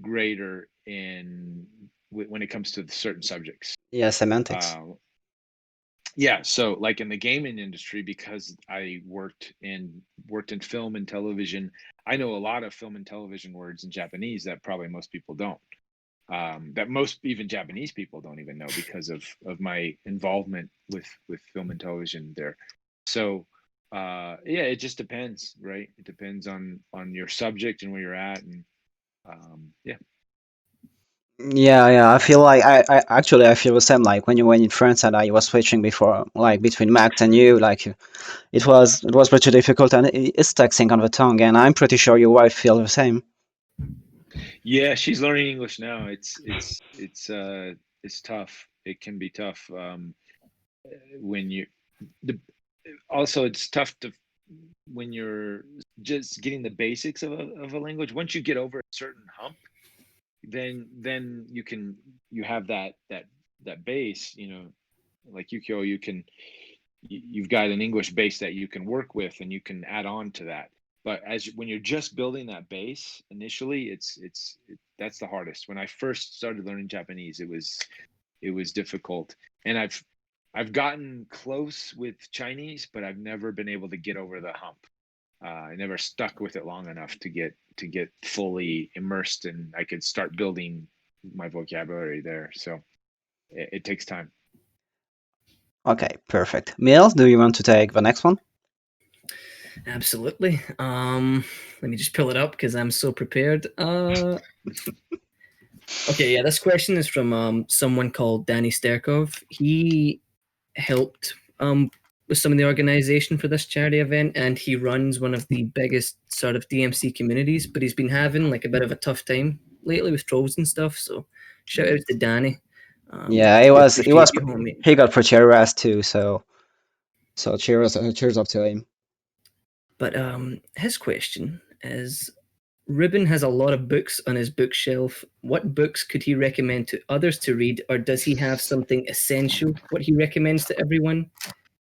greater when it comes to certain subjects. Yeah, semantics. Yeah, so like in the gaming industry, because I worked in film and television, I know a lot of film and television words in Japanese that probably most people don't. That most even Japanese people don't even know because of my involvement with film and television there. So yeah, it just depends, right? It depends on your subject and where you're at, and yeah. Yeah. I feel like I actually I feel the same. Like when you went in France and I was switching before, like between Max and you, like it was pretty difficult and it's taxing on the tongue. And I'm pretty sure your wife feels the same. Yeah, she's learning English now. It's tough. It can be tough when you the also it's tough to when you're just getting the basics of a language. Once you get over a certain hump, then you have that base, like Yukio, you've got an English base that you can work with and you can add on to that. But when you're just building that base initially, that's the hardest. When I first started learning Japanese, it was difficult, and I've gotten close with Chinese, but I've never been able to get over the hump. I never stuck with it long enough to get fully immersed, and I could start building my vocabulary there. So it takes time. Okay, perfect. Mills, do you want to take the next one? Absolutely. Let me just pull it up because I'm so prepared. Okay, yeah, this question is from someone called Danny Sterkov. He helped with some of the organization for this charity event, and he runs one of the biggest sort of DMC communities, but he's been having like a bit of a tough time lately with trolls and stuff. So shout out to Danny. Yeah, We appreciate you, homie. he got pretty harassed too. So cheers up to him. But his question is, Reuben has a lot of books on his bookshelf. What books could he recommend to others to read, or does he have something essential what he recommends to everyone,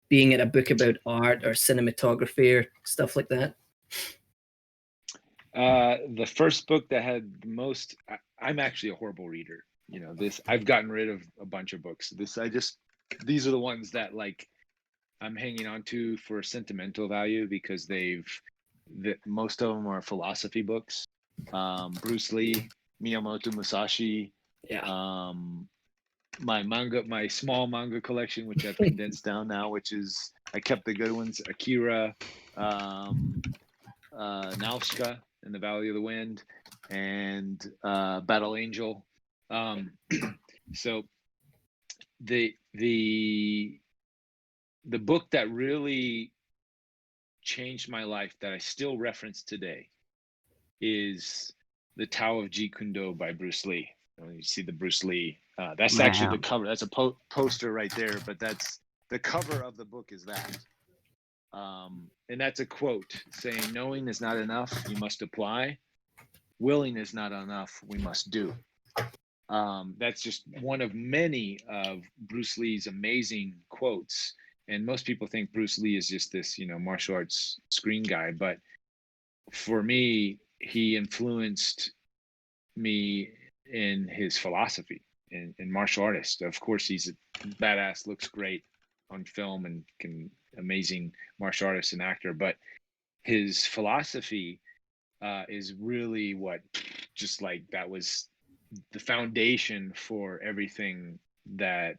being it a book about art or cinematography or stuff like that? The first book that had the most, I'm actually a horrible reader. I've gotten rid of a bunch of books. These are the ones that like I'm hanging on to for sentimental value because most of them are philosophy books. Bruce Lee, Miyamoto Musashi, Yeah. my small manga collection, which I've condensed down now, which is I kept the good ones: Akira, Nausicaa in the Valley of the Wind, and Battle Angel. So the book that really changed my life that I still reference today is the Tao of Ji Kundo by Bruce Lee. You see the Bruce Lee. That's actually the cover. That's a poster right there, but that's the cover of the book is that. And that's a quote saying, "Knowing is not enough, you must apply. Willing is not enough, we must do." That's just one of many of Bruce Lee's amazing quotes. And most people think Bruce Lee is just this, martial arts screen guy. But for me, he influenced me in his philosophy in martial artist. Of course, he's a badass, looks great on film and amazing martial artist and actor. But his philosophy is really what just like that was the foundation for everything that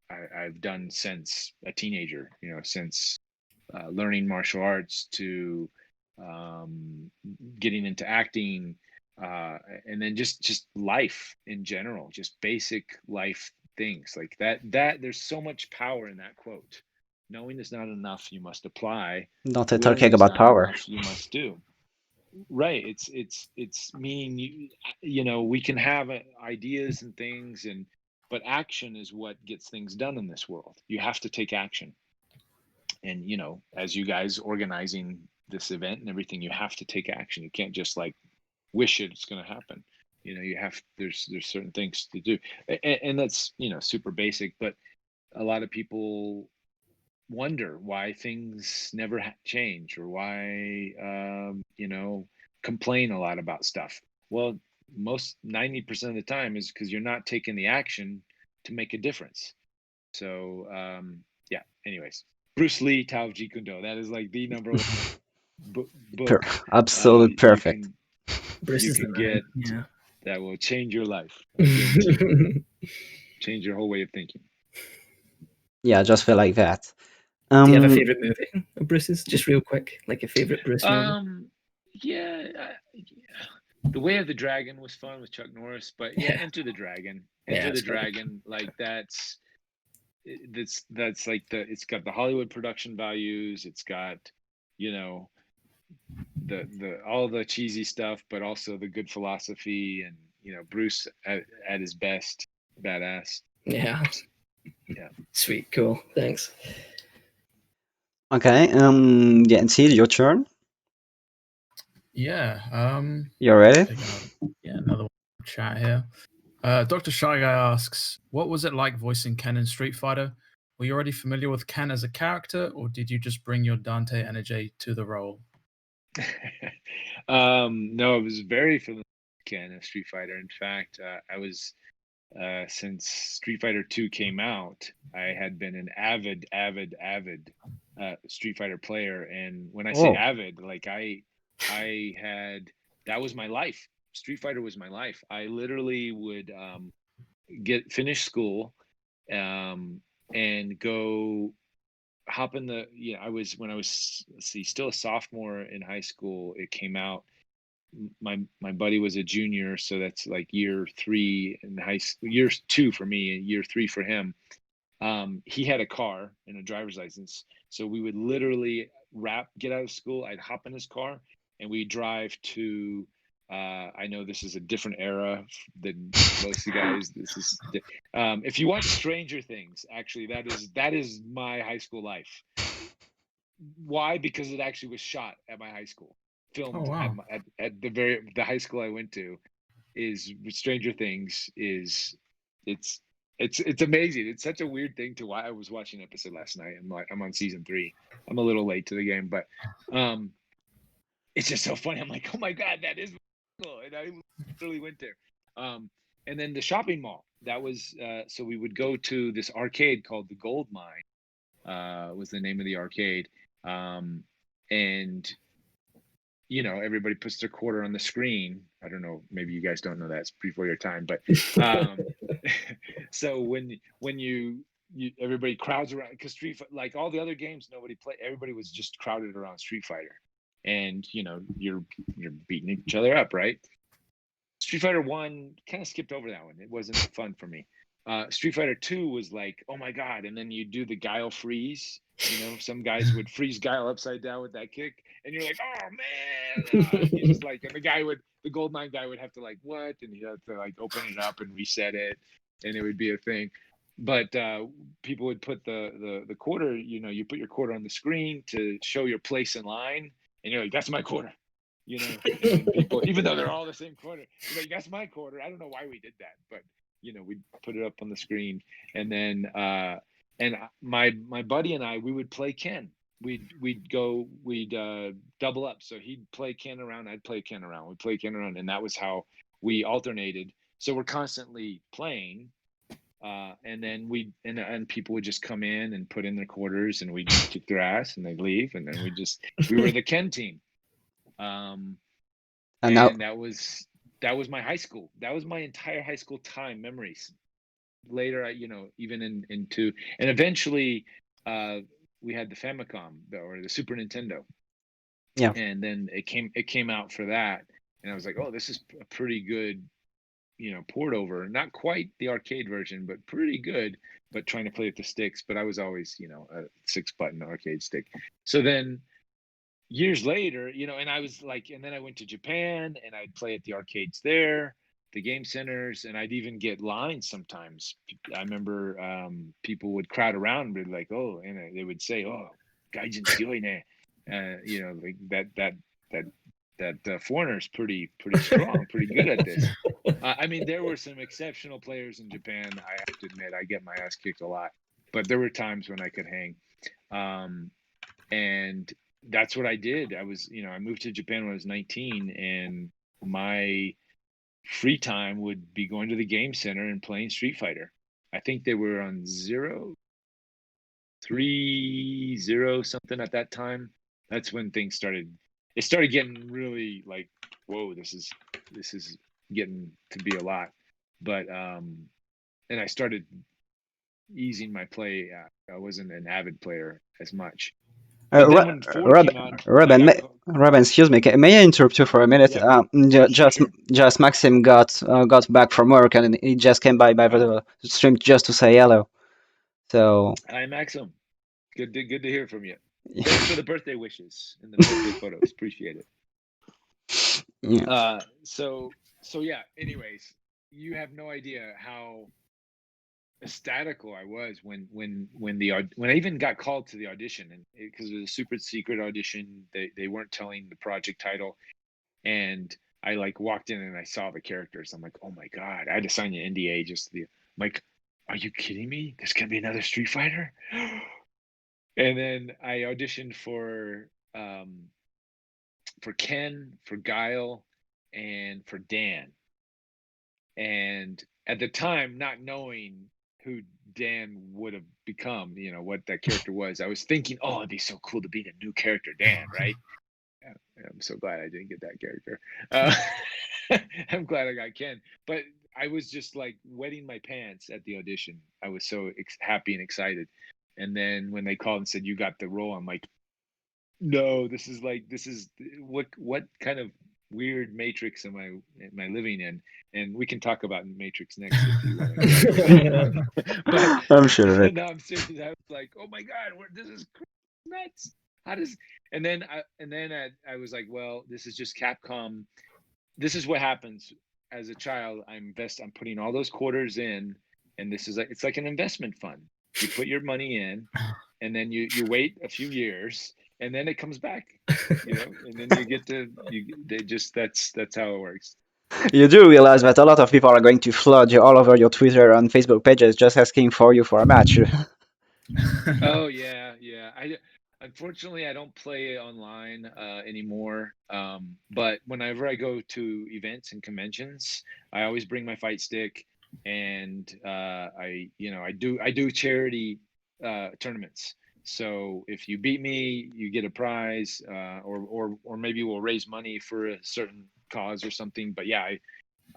I've done since a teenager, since learning martial arts to getting into acting, and then just life in general, just basic life things like that. There's so much power in that quote. Knowing is not enough, you must apply. Dante Willing talking is about not power. enough, you must do. Right. It's meaning you know, we can have ideas and things, but action is what gets things done in this world. You have to take action. And you know, as you guys organizing this event and everything, you have to take action. You can't just like wish it's going to happen. You know, you have there's certain things to do, and that's, you know, super basic. But a lot of people wonder why things never change, or why you know, complain a lot about stuff. Well, most 90% of the time is because you're not taking the action to make a difference. So yeah. Anyways, Bruce Lee, Tao of Ji Kundo. That is like the number one book Absolute you perfect. can Bruce you is the can man. get Yeah. that will change your life. I guarantee you. Change your whole way of thinking. Yeah, just feel like that. Do you have a favorite movie of Bruce's? Just real quick, like a favorite Bruce movie. Yeah, The Way of the Dragon was fun with Chuck Norris, but yeah, Enter the Dragon. Enter the it's very good. Dragon, like that's like it's got the Hollywood production values. It's got, you know, the all the cheesy stuff, but also the good philosophy, and you know, Bruce at his best, badass. Yeah. Yeah. Sweet. Cool. Thanks. Okay, yeah, and see your turn. Yeah. You ready? Take another chat here. Dr. Shy Guy asks, what was it like voicing Ken in Street Fighter? Were you already familiar with Ken as a character, or did you just bring your Dante energy to the role? No, I was very familiar with Ken of Street Fighter. In fact, I was since Street Fighter 2 came out, I had been an avid Street Fighter player. And when I say Oh. avid, like I had, that was my life. Street Fighter was my life. I literally would finish school and go hop in the, I was, when I was, let's see, still a sophomore in high school, it came out. My buddy was a junior, so that's like year 3 in high school, year 2 for me and year 3 for him. He had a car and a driver's license, so we would literally get out of school, I'd hop in his car and we'd drive to I know this is a different era than most of you guys. This is if you watch Stranger Things, actually that is my high school life. Why? Because it actually was shot at my high school, filmed at the high school I went to. Is Stranger Things is it's amazing. It's such a weird thing to why I was watching an episode last night. I'm on season 3. I'm a little late to the game, but it's just so funny. I'm like, oh my god, that is cool, and I literally went there. And then the shopping mall. That was so we would go to this arcade called the Gold Mine. Was the name of the arcade, and you know, everybody puts their quarter on the screen. I don't know, maybe you guys don't know that, it's before your time, but so when you everybody crowds around, because like all the other games nobody played, everybody was just crowded around Street Fighter, and you know, you're beating each other up, right? Street Fighter 1 kind of skipped over that one. It wasn't fun for me. Street Fighter 2 was like, oh my god, and then you do the Guile freeze. You know, some guys would freeze Guile upside down with that kick, and you're like, oh man, you just like, and the Goldmine guy would have to like, what, and he'd have to like open it up and reset it, and it would be a thing. But people would put the quarter, you know, you put your quarter on the screen to show your place in line, and you're like, that's my quarter. You know, and people, even though they're all the same quarter, you're like, that's my quarter. I don't know why we did that, but you know, we'd put it up on the screen, and then and my buddy and I, we would play Ken. We'd double up. So he'd play Ken around, I'd play Ken around. We'd play Ken around, and that was how we alternated. So we're constantly playing, and then and people would just come in and put in their quarters, and we'd kick their ass, and they'd leave, and then we were the Ken team. And that was my high school. That was my entire high school time memories. Later, you know, even into, and eventually we had the Famicom or the Super Nintendo. Yeah. And then it came out for that, and I was like, oh, this is a pretty good, you know, port over. Not quite the arcade version, but pretty good. But trying to play with the sticks. But I was always, you know, a 6-button arcade stick. So then, years later, and I was like, and then I went to Japan and I'd play at the arcades there, the game centers, and I'd even get lines sometimes. I remember people would crowd around and be like, oh, and they would say, oh, gaijin tsuyoi ne. Like that foreigner's pretty strong, pretty good at this. I mean, there were some exceptional players in Japan. I have to admit, I get my ass kicked a lot, but there were times when I could hang. And that's what I did. I moved to Japan when I was 19, and my free time would be going to the game center and playing Street Fighter. I think they were on 0.30 something at that time. That's when things started. It started getting really like, whoa, this is getting to be a lot. But and I started easing my play. I wasn't an avid player as much. But then when 4 came out, Reuben, excuse me. May I interrupt you for a minute? Yeah. Sure. Just Maxim got back from work and he just came by the stream just to say hello. So Hi, Maxim. Good to hear from you. Thanks for the birthday wishes and the birthday photos. Appreciate it. yeah. So yeah. Anyways, you have no idea how ecstatical I was when I even got called to the audition, and because it was a super secret audition, they weren't telling the project title, and I like walked in and I saw the characters. I'm like, oh my god! I had to sign an NDA just to I'm like, are you kidding me? There's gonna be another Street Fighter. And then I auditioned for Ken, for Guile, and for Dan. And at the time, not knowing who Dan would have become, what that character was, I was thinking, oh, it'd be so cool to be the new character Dan, right? I'm so glad I didn't get that character. I'm glad I got Ken. But I was just like wetting my pants at the audition. I was so happy and excited. And then when they called and said, you got the role, I'm like, no, this is what kind of weird matrix am I living in? And we can talk about Matrix next if you want to. But I'm sure. Rick. No, I'm serious. I was like, oh my god, this is nuts. How does? And then I was like, well, this is just Capcom. This is what happens as a child. I'm putting all those quarters in, and it's like an investment fund. You put your money in, and then you wait a few years, and then it comes back, and then you get that's how it works. You do realize that a lot of people are going to flood all over your Twitter and Facebook pages just asking for you for a match. Oh yeah. Unfortunately, I don't play online anymore. But whenever I go to events and conventions, I always bring my fight stick, and I do charity tournaments. So if you beat me, you get a prize, or maybe we'll raise money for a certain cause or something. But yeah,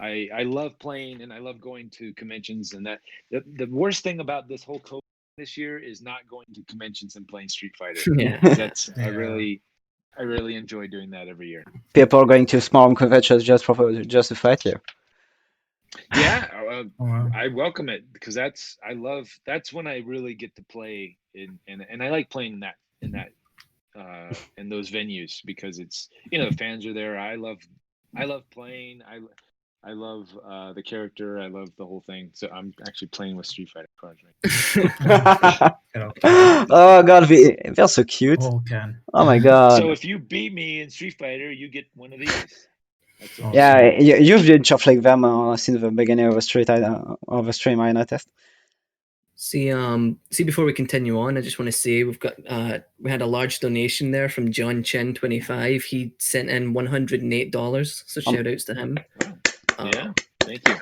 I love playing, and I love going to conventions. And that the worst thing about this whole COVID this year is not going to conventions and playing Street Fighter. Yeah. I really enjoy doing that every year. People are going to small conventions just to fight you. Yeah, I welcome it because that's when I really get to play and I like playing in those venues because it's the fans are there. I love playing. I love the character. I love the whole thing. So I'm actually playing with Street Fighter cards right now. Oh god, they're so cute. All can. Oh my god. So if you beat me in Street Fighter, you get one of these. That's all. Yeah, you've been shuffling them since the beginning of the stream, I noticed. See, before we continue on, I just want to say we had a large donation there from John Chin 25. He sent in $108, so shout outs to him. Yeah, thank you.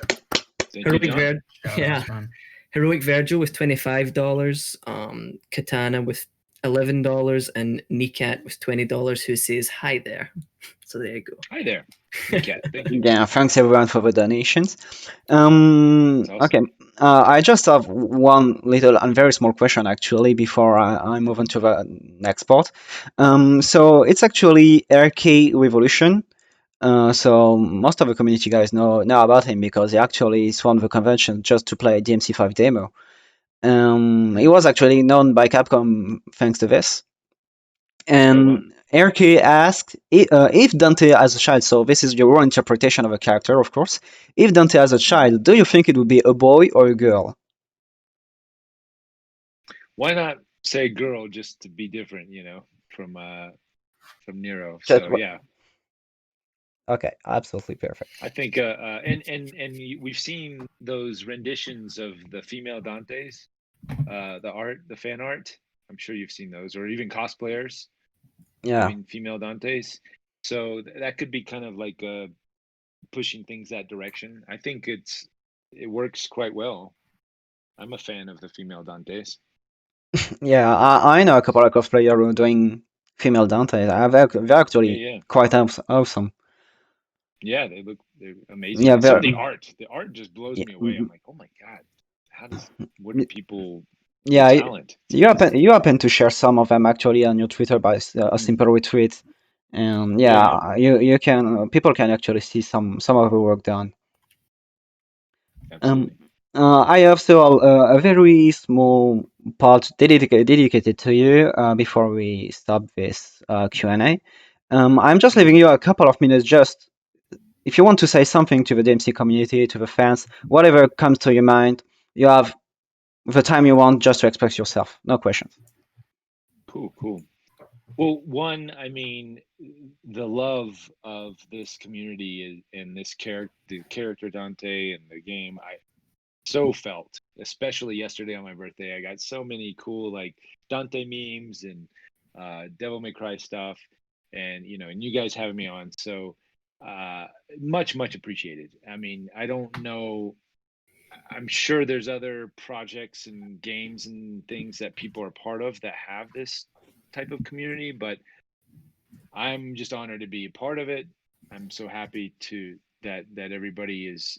Heroic Virgil with $25, Katana with $11, and Nikat with $20, who says hi there. So there you go. Hi there, Nikat. Thank you. Yeah, thanks everyone for the donations. Awesome. Okay, I just have one little and very small question actually before I move on to the next part. So it's actually RK Revolution. So most of the community guys know about him because he actually won the convention just to play DMC5 demo. He was actually known by Capcom thanks to this. And RK asked if Dante as a child, so this is your own interpretation of a character, of course. If Dante as a child, do you think it would be a boy or a girl? Why not say girl just to be different, from Nero? Just So what? yeah, Okay, absolutely perfect. I think and we've seen those renditions of the female Dantes, the fan art. I'm sure you've seen those, or even cosplayers Yeah. doing female Dantes. So that could be kind of like pushing things that direction. I think it works quite well. I'm a fan of the female Dantes. Yeah, I know a couple of cosplayers who are doing female Dante. They're actually Yeah, quite awesome. yeah. They're amazing. Yeah, And some they're of the art just blows yeah, me away. I'm like, oh my god, what do people, the yeah. talent? It's amazing. You happen to share some of them actually on your Twitter by a simple retweet, and yeah, you can people can actually see some of the work done. Um, Absolutely. I have still a very small part dedicated to you before we stop this Q&A. I'm just leaving you a couple of minutes just if you want to say something to the DMC community, to the fans, whatever comes to your mind, you have the time you want just to express yourself. No questions. Cool. Well, one, I mean, the love of this community and this the character Dante and the game, I so felt, especially yesterday on my birthday. I got so many cool like Dante memes and Devil May Cry stuff, and and you guys having me on, so much appreciated. I mean, I don't know. I'm sure there's other projects and games and things that people are part of that have this type of community, but I'm just honored to be a part of it. I'm so happy that everybody is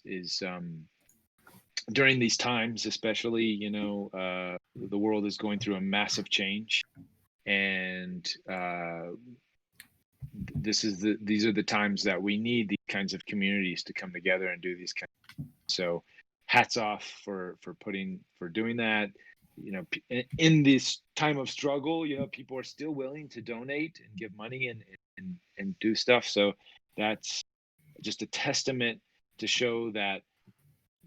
during these times, especially, the world is going through a massive change, and these are the times that we need these kinds of communities to come together and do these kinds. So, hats off for doing that. In this time of struggle, people are still willing to donate and give money and do stuff. So that's just a testament to show that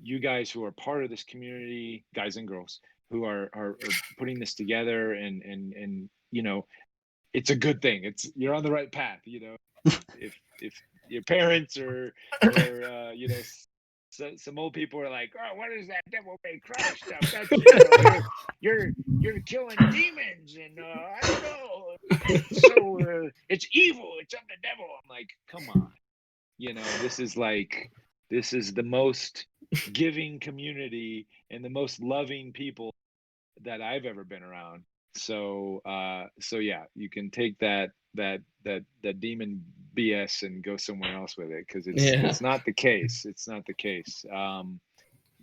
you guys who are part of this community, guys and girls, who are putting this together, and it's a good thing. You're on the right path. If your parents or some old people are like, oh, what is that Devil May Cry stuff? That's you're killing demons, and I don't know. It's evil. It's of the devil. I'm like, come on. This is the most giving community and the most loving people that I've ever been around. So yeah, you can take that demon BS and go somewhere else with it, because it's not the case. It's not the case.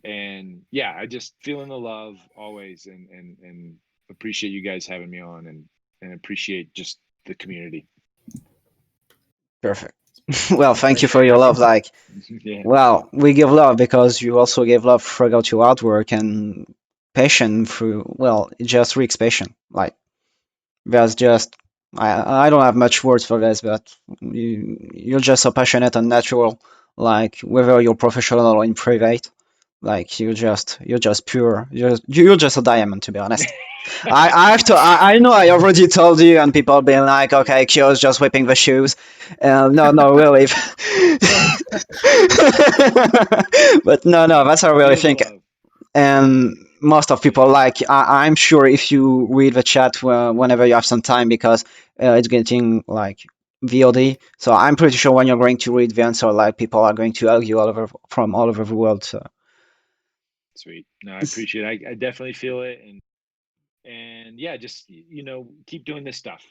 And yeah, I just feeling the love always, and appreciate you guys having me on, and appreciate just the community. Perfect. Well, thank you for your love. Like, Yeah. well, we give love because you also gave love throughout your artwork and passion through, well, it just reeks passion. Like, there's just, I don't have much words for this, but you're just so passionate and natural. Like, whether you're professional or in private, like you're just pure. You're just a diamond, to be honest. I have to. I know I already told you, and people being like, "Okay, Kyo's just whipping the shoes." No, really. But no, that's how I really Feel the think. love. And most of people like. I'm sure if you read the chat whenever you have some time, because it's getting like VOD. So I'm pretty sure when you're going to read the answer, like people are going to argue from all over the world. So. Sweet. No, I appreciate it. I definitely feel it, and yeah, just keep doing this stuff.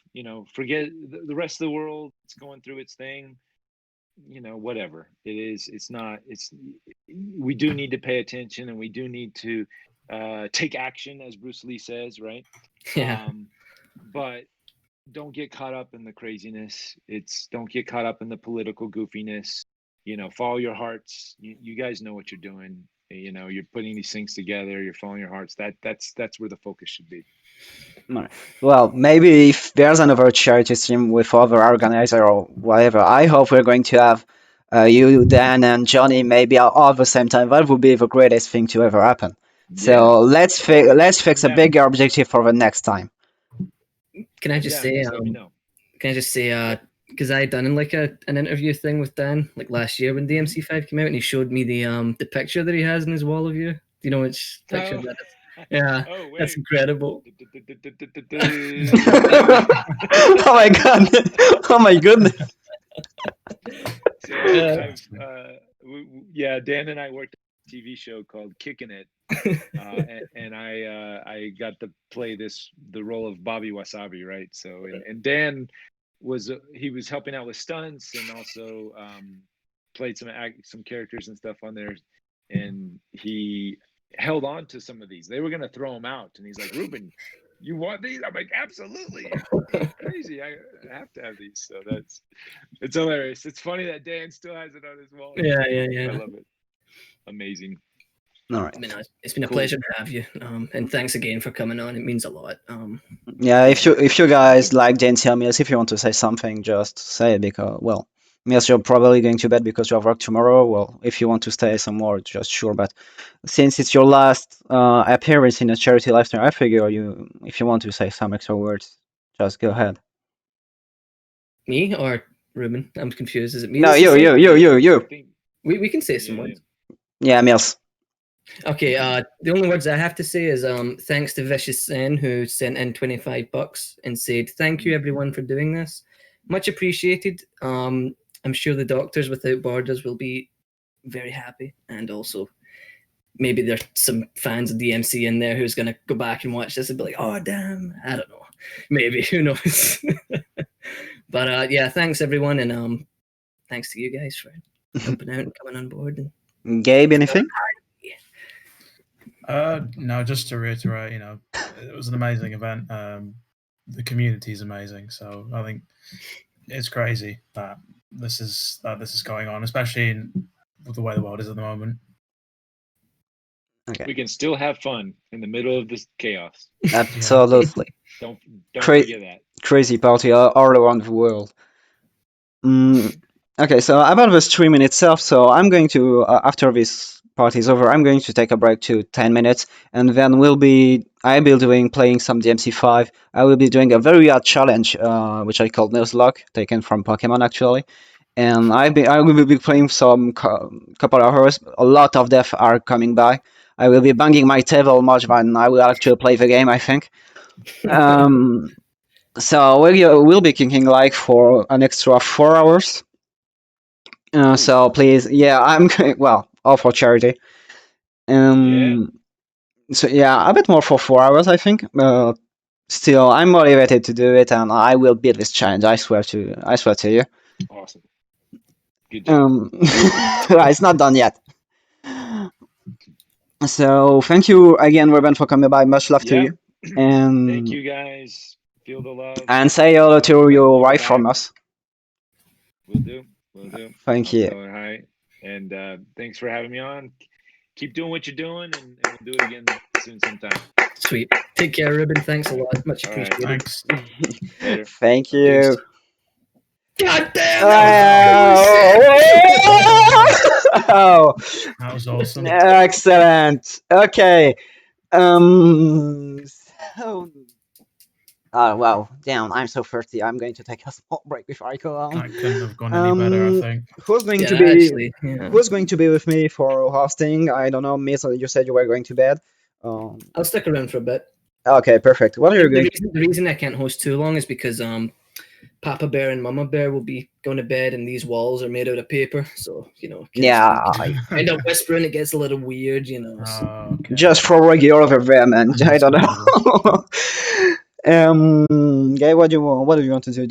Forget the rest of the world. It's going through its thing. Whatever it is, it's not. We do need to pay attention, and we do need to take action, as Bruce Lee says, right? Yeah. But don't get caught up in the craziness. Don't get caught up in the political goofiness. Follow your hearts. You guys know what you're doing. You know, you're putting these things together, you're following your hearts. That's where the focus should be. Right. Well, maybe if there's another charity stream with other organizer or whatever, I hope we're going to have you, Dan, and Johnny maybe all at the same time. That would be the greatest thing to ever happen. So let's fix a bigger objective for the next time. Can I just say? Let me know. Can I just say? Because I done like an interview thing with Dan like last year when DMC5 came out, and he showed me the picture that he has in his wall of you. Do you know which picture that is? Yeah, that's incredible. Oh my god! Oh my goodness! Yeah, Dan and I worked on a TV show called Kicking It, and I got to play the role of Bobby Wasabi, right? So and Dan was helping out with stunts and also played some characters and stuff on there, and he held on to some of these. They were gonna throw them out, and he's like, "Reuben, you want these?" I'm like, "Absolutely, crazy! I have to have these." So it's hilarious. It's funny that Dan still has it on his wall. Yeah. I love it. Amazing. All right. It's been a pleasure to have you, and thanks again for coming on. It means a lot. Yeah, if you guys like Dante or Millz, if you want to say something, just say it because Millz, you're probably going to bed because you have work tomorrow. Well, if you want to stay some more, just sure. But since it's your last appearance in a charity live stream, I figure if you want to say some extra words, just go ahead. Me or Reuben? I'm confused. Is it me? No, you. We can say some words. Yeah, Millz. Okay, the only words I have to say is thanks to Vicious Sen, who sent in $25 and said, "Thank you everyone for doing this. Much appreciated. I'm sure the Doctors Without Borders will be very happy, and also maybe there's some fans of DMC in there who's going to go back and watch this and be like, oh, damn, I don't know. Maybe, who knows? But yeah, thanks everyone, and thanks to you guys for helping out and coming on board. And Gabe, anything? No, just to reiterate, it was an amazing event. The community is amazing, so I think it's crazy that this is going on, especially with the way the world is at the moment. Okay. We can still have fun in the middle of this chaos. Absolutely. Don't forget that. Crazy party all around the world. Okay, so about the stream in itself, so I'm going to, after this party is over, I'm going to take a break to 10 minutes, and then I'll be playing some DMC5. I will be doing a very hard challenge, which I call Nuzlocke, taken from Pokemon actually. And I will be playing some couple of hours. A lot of death are coming by. I will be banging my table much than I will actually play the game, I think. So we'll be kicking like for an extra 4 hours. So please, yeah, I'm all for charity. So yeah, a bit more for 4 hours, I think. Still, I'm motivated to do it, and I will beat this challenge. I swear to you. Awesome. Good job. It's not done yet. So thank you again, Reuben, for coming by. Much love to you. And thank you guys. Feel the love. And say hello to your wife from us. Will do. Thank you. Hi. And thanks for having me on. Keep doing what you're doing, and we'll do it again soon sometime. Sweet. Take care, Reuben. Thanks a lot. Much appreciated. Right, thanks. Thank you. God damn! That was awesome. Excellent. Okay. Oh wow, damn! I'm so thirsty. I'm going to take a small break before I go on. That couldn't have gone any better, I think. Who's going to be with me for hosting? I don't know, Miss. You said you were going to bed. I'll stick around for a bit. Okay, perfect. What are you going? The reason I can't host too long is because Papa Bear and Mama Bear will be going to bed, and these walls are made out of paper, so Yeah. I end up whispering. It gets a little weird, So. Okay. Just for regular over there, man. I don't know. Guy, what do you want to do?